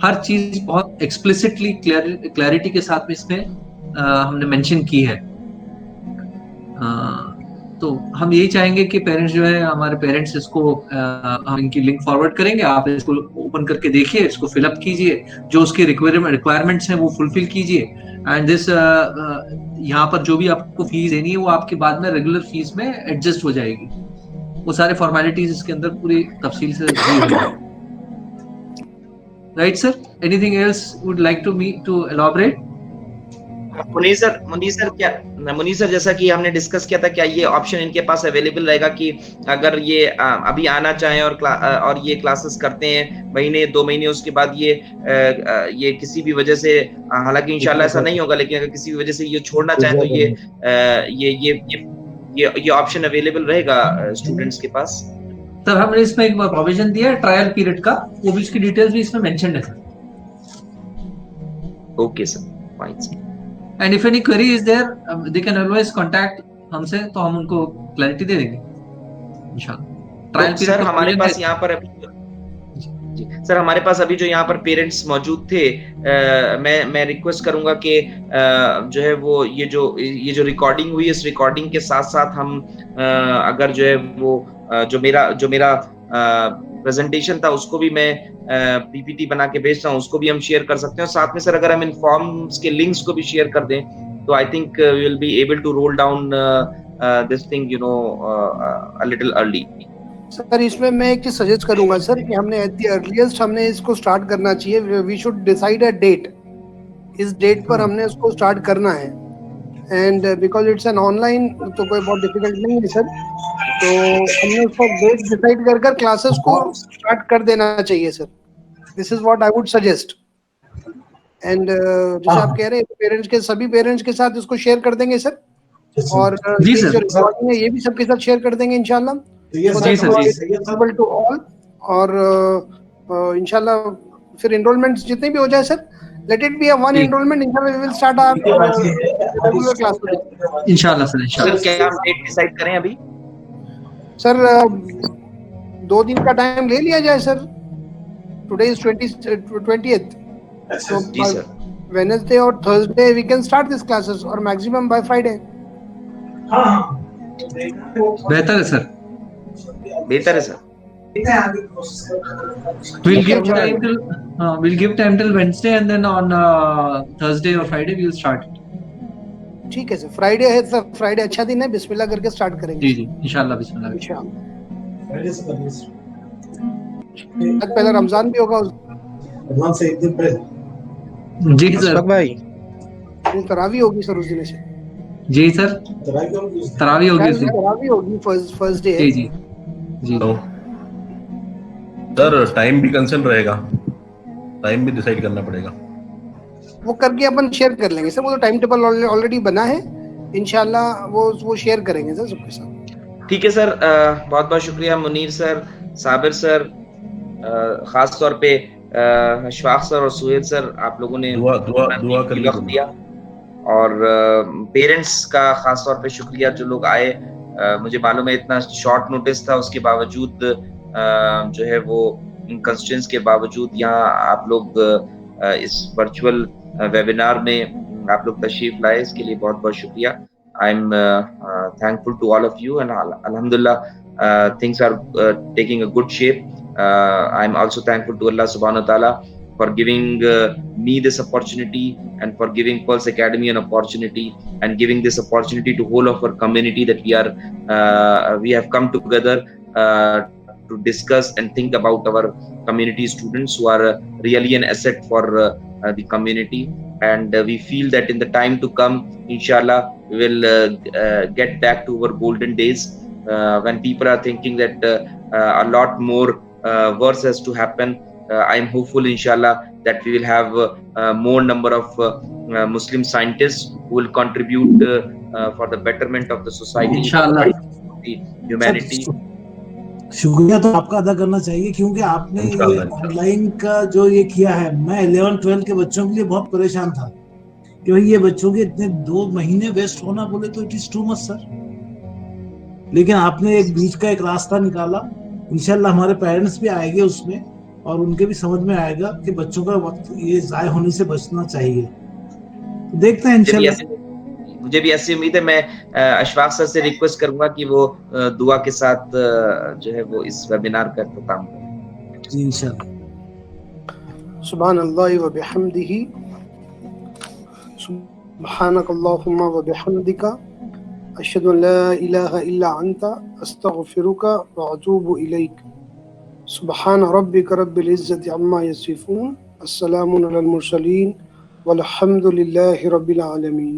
हर चीज बहुत एक्सप्लिसिटली क्लैरिटी के साथ में इसमें हमने मेंशन की है। तो हम यही चाहेंगे कि पेरेंट्स जो है हमारे पेरेंट्स इसको हम इनकी लिंक फॉरवर्ड करेंगे, आप इसको ओपन करके देखिए, इसको फिलअप कीजिए, जो उसकी रिक्वायरमेंट्स हैं वो फुलफिल कीजिए। एंड दिस यहाँ पर जो भी आपको फीस देनी है वो आपके बाद में रेगुलर फीस में एडजस्ट हो जाएगी। वो सारे फॉर्मेलिटीज इसके अंदर पूरी तफसील से दी हुई है। Right, sir? Anything else would like to me to elaborate? Munir sir जैसा कि हमने डिस्कस किया था, क्या ये ऑप्शन इनके पास अवेलेबल रहेगा कि अगर ये अभी आना चाहें और ये क्लासेस करते हैं महीने 2 महीने, उसके बाद ये किसी भी वजह से, हालांकि इंशाल्लाह ऐसा नहीं होगा, लेकिन अगर किसी भी वजह से ये छोड़ना चाहें तो ये ऑप्शन अवेलेबल रहेगा स्टूडेंट्स के पास? सर हमने इसमें एक प्रोविजन दिया है ट्रायल पीरियड का, वो भी इसकी डिटेल्स भी इसमें मेंशन है sir. Okay sir, fine sir. And if any query is there they can always contact हमसे, तो हम उनको क्लैरिटी दे देंगे इंशाल्लाह. ट्रायल तो पीरियड सर हमारे पास यहाँ पर जी सर, हमारे पास अभी जो यहाँ पर पेरेंट्स मौजूद थे, मैं रिक्वेस्ट करूंगा कि जो है वो ये जो रिकॉर्डिंग हुई, इस रिकॉर्डिंग के साथ साथ हम अगर जो है वो जो मेरा प्रेजेंटेशन था उसको भी मैं पीपीटी बना के भेजता हूँ, उसको भी हम शेयर कर सकते हैं. साथ में सर अगर हम इन फॉर्म्स के लिंक्स को भी शेयर कर दें तो I think we will be able to roll down this thing a little early. Sir इसमें मैं एक चीज सजेस्ट करूंगा सर कि हमने एट द अर्लीस्ट हमने इसको स्टार्ट करना चाहिए. We should decide a date. इस डेट पर हमने इसको स्टार्ट करना है, and because it's an online तो कोई बहुत डिफिकल्ट नहीं है सर. तो हमने उसको डेट डिसाइड कर क्लासेस को स्टार्ट कर देना चाहिए sir. This is what I would suggest. And जैसे आप कह रहे हैं सभी पेरेंट्स के साथ इसको शेयर कर देंगे सर, और ये जो रिकॉर्डिंग है ये भी सबके साथ शेयर कर देंगे इंशाल्लाह. To all. और इंशाल्लाह फिर एनरोलमेंट्स जितने भी हो जाए sir, let it be a one enrollment. Inshallah we will start our regular classes. इंशाल्लाह सर, इंशाल्लाह. सर क्या हम डेट डिसाइड करें अभी? सर 2 दिन का टाइम ले लिया जाए sir. Today is 20th. So जी सर. Wednesday और Thursday we can start these classes, or maximum by Friday. बेहतर है सर. बेहतर है sir. We'll give time till Wednesday, and then on Thursday or Friday we'll start. ठीक है sir. Friday है sir. Friday अच्छा दिन है, बिस्मिल्लाह करके स्टार्ट करेंगे. जी इंशाल्लाह. बिस्मिल्लाह. पहले रमजान भी होगा. रमजान से एक दिन पहले. जी सर. भाई तरावी होगी सर उस दिन से. जी सर. तरावी होगी. तरावी होगी फर्स्ट डे. जी. सर टाइम भी कंसर्न रहेगा, टाइम भी डिसाइड करना पड़ेगा. वो करके अपन शेयर कर लेंगे सर. वो तो टाइम टेबल ऑलरेडी बना है, इंशाल्लाह वो शेयर करेंगे सर सबके साथ. ठीक है सर. बहुत बहुत शुक्रिया मुनीर सर, साबिर सर, खास तौर पे अशफाक सर और सुहेल सर, आप लोगों ने दुआ कर दिया. और पेरेंट्स का खास तौर पे शुक्रिया जो लोग आए. मुझे मालूम है इतना शॉर्ट नोटिस था, उसके बावजूद जो है वो इन कंस्ट्रेंट्स के बावजूद यहाँ आप लोग इस वर्चुअल वेबिनार में आप लोग तशरीफ लाए. इसके लिए बहुत बहुत शुक्रिया. I am thankful to all of you, and अल्हम्दुलिल्लाह things are taking a good shape. I am also thankful to Allah subhanahu wa ta'ala for giving me this opportunity, and for giving Pulse Academy an opportunity, and giving this opportunity to whole of our community, that we have come together to discuss and think about our community students who are really an asset for the community. And we feel that in the time to come, inshallah, we will get back to our golden days when people are thinking that a lot more worse has to happen. I am hopeful, inshallah, that we will have more number of Muslim scientists who will contribute for the betterment of the society, inshallah, the humanity. शुक्रिया तो आपका अदा करना चाहिए, क्योंकि आपने ये online का जो ये किया है. मैं 11-12 के बच्चों के लिए बहुत परेशान था कि भाई ये बच्चों के इतने 2 महीने वेस्ट होना, बोले तो it is too much sir. लेकिन आपने एक बीच का एक रास्ता निकाला. इंशाल्लाह हमारे पेरेंट्स भी आएंगे उसमें, और उनके भी समझ में आएगा कि बच्चों का वक्त ये जाया होने से बचना चाहिए. तो देखते हैं इंशाल्लाह. मुझे भी ऐसी उम्मीद है. मैं अशफाक सर से रिक्वेस्ट करूंगा कि वो दुआ के साथ जो है वो इस वेबिनार का इख्तिताम करें. जी इंशाल्लाह. सुभानअल्लाह व बिहम्दिही, सुब्हानकल्लाहुम्मा व बिहम्दिका, अशहदु अन ला इलाहा इल्ला अंता, अस्तगफिरुका व अतूबु इलैक. सुब्हान रब्बिका रब्बिल इज्जति अम्मा यसिफून, अस्सलामुन अलल मुरसलीन वल्हम्दुलिल्लाहि रब्बिल आलमीन।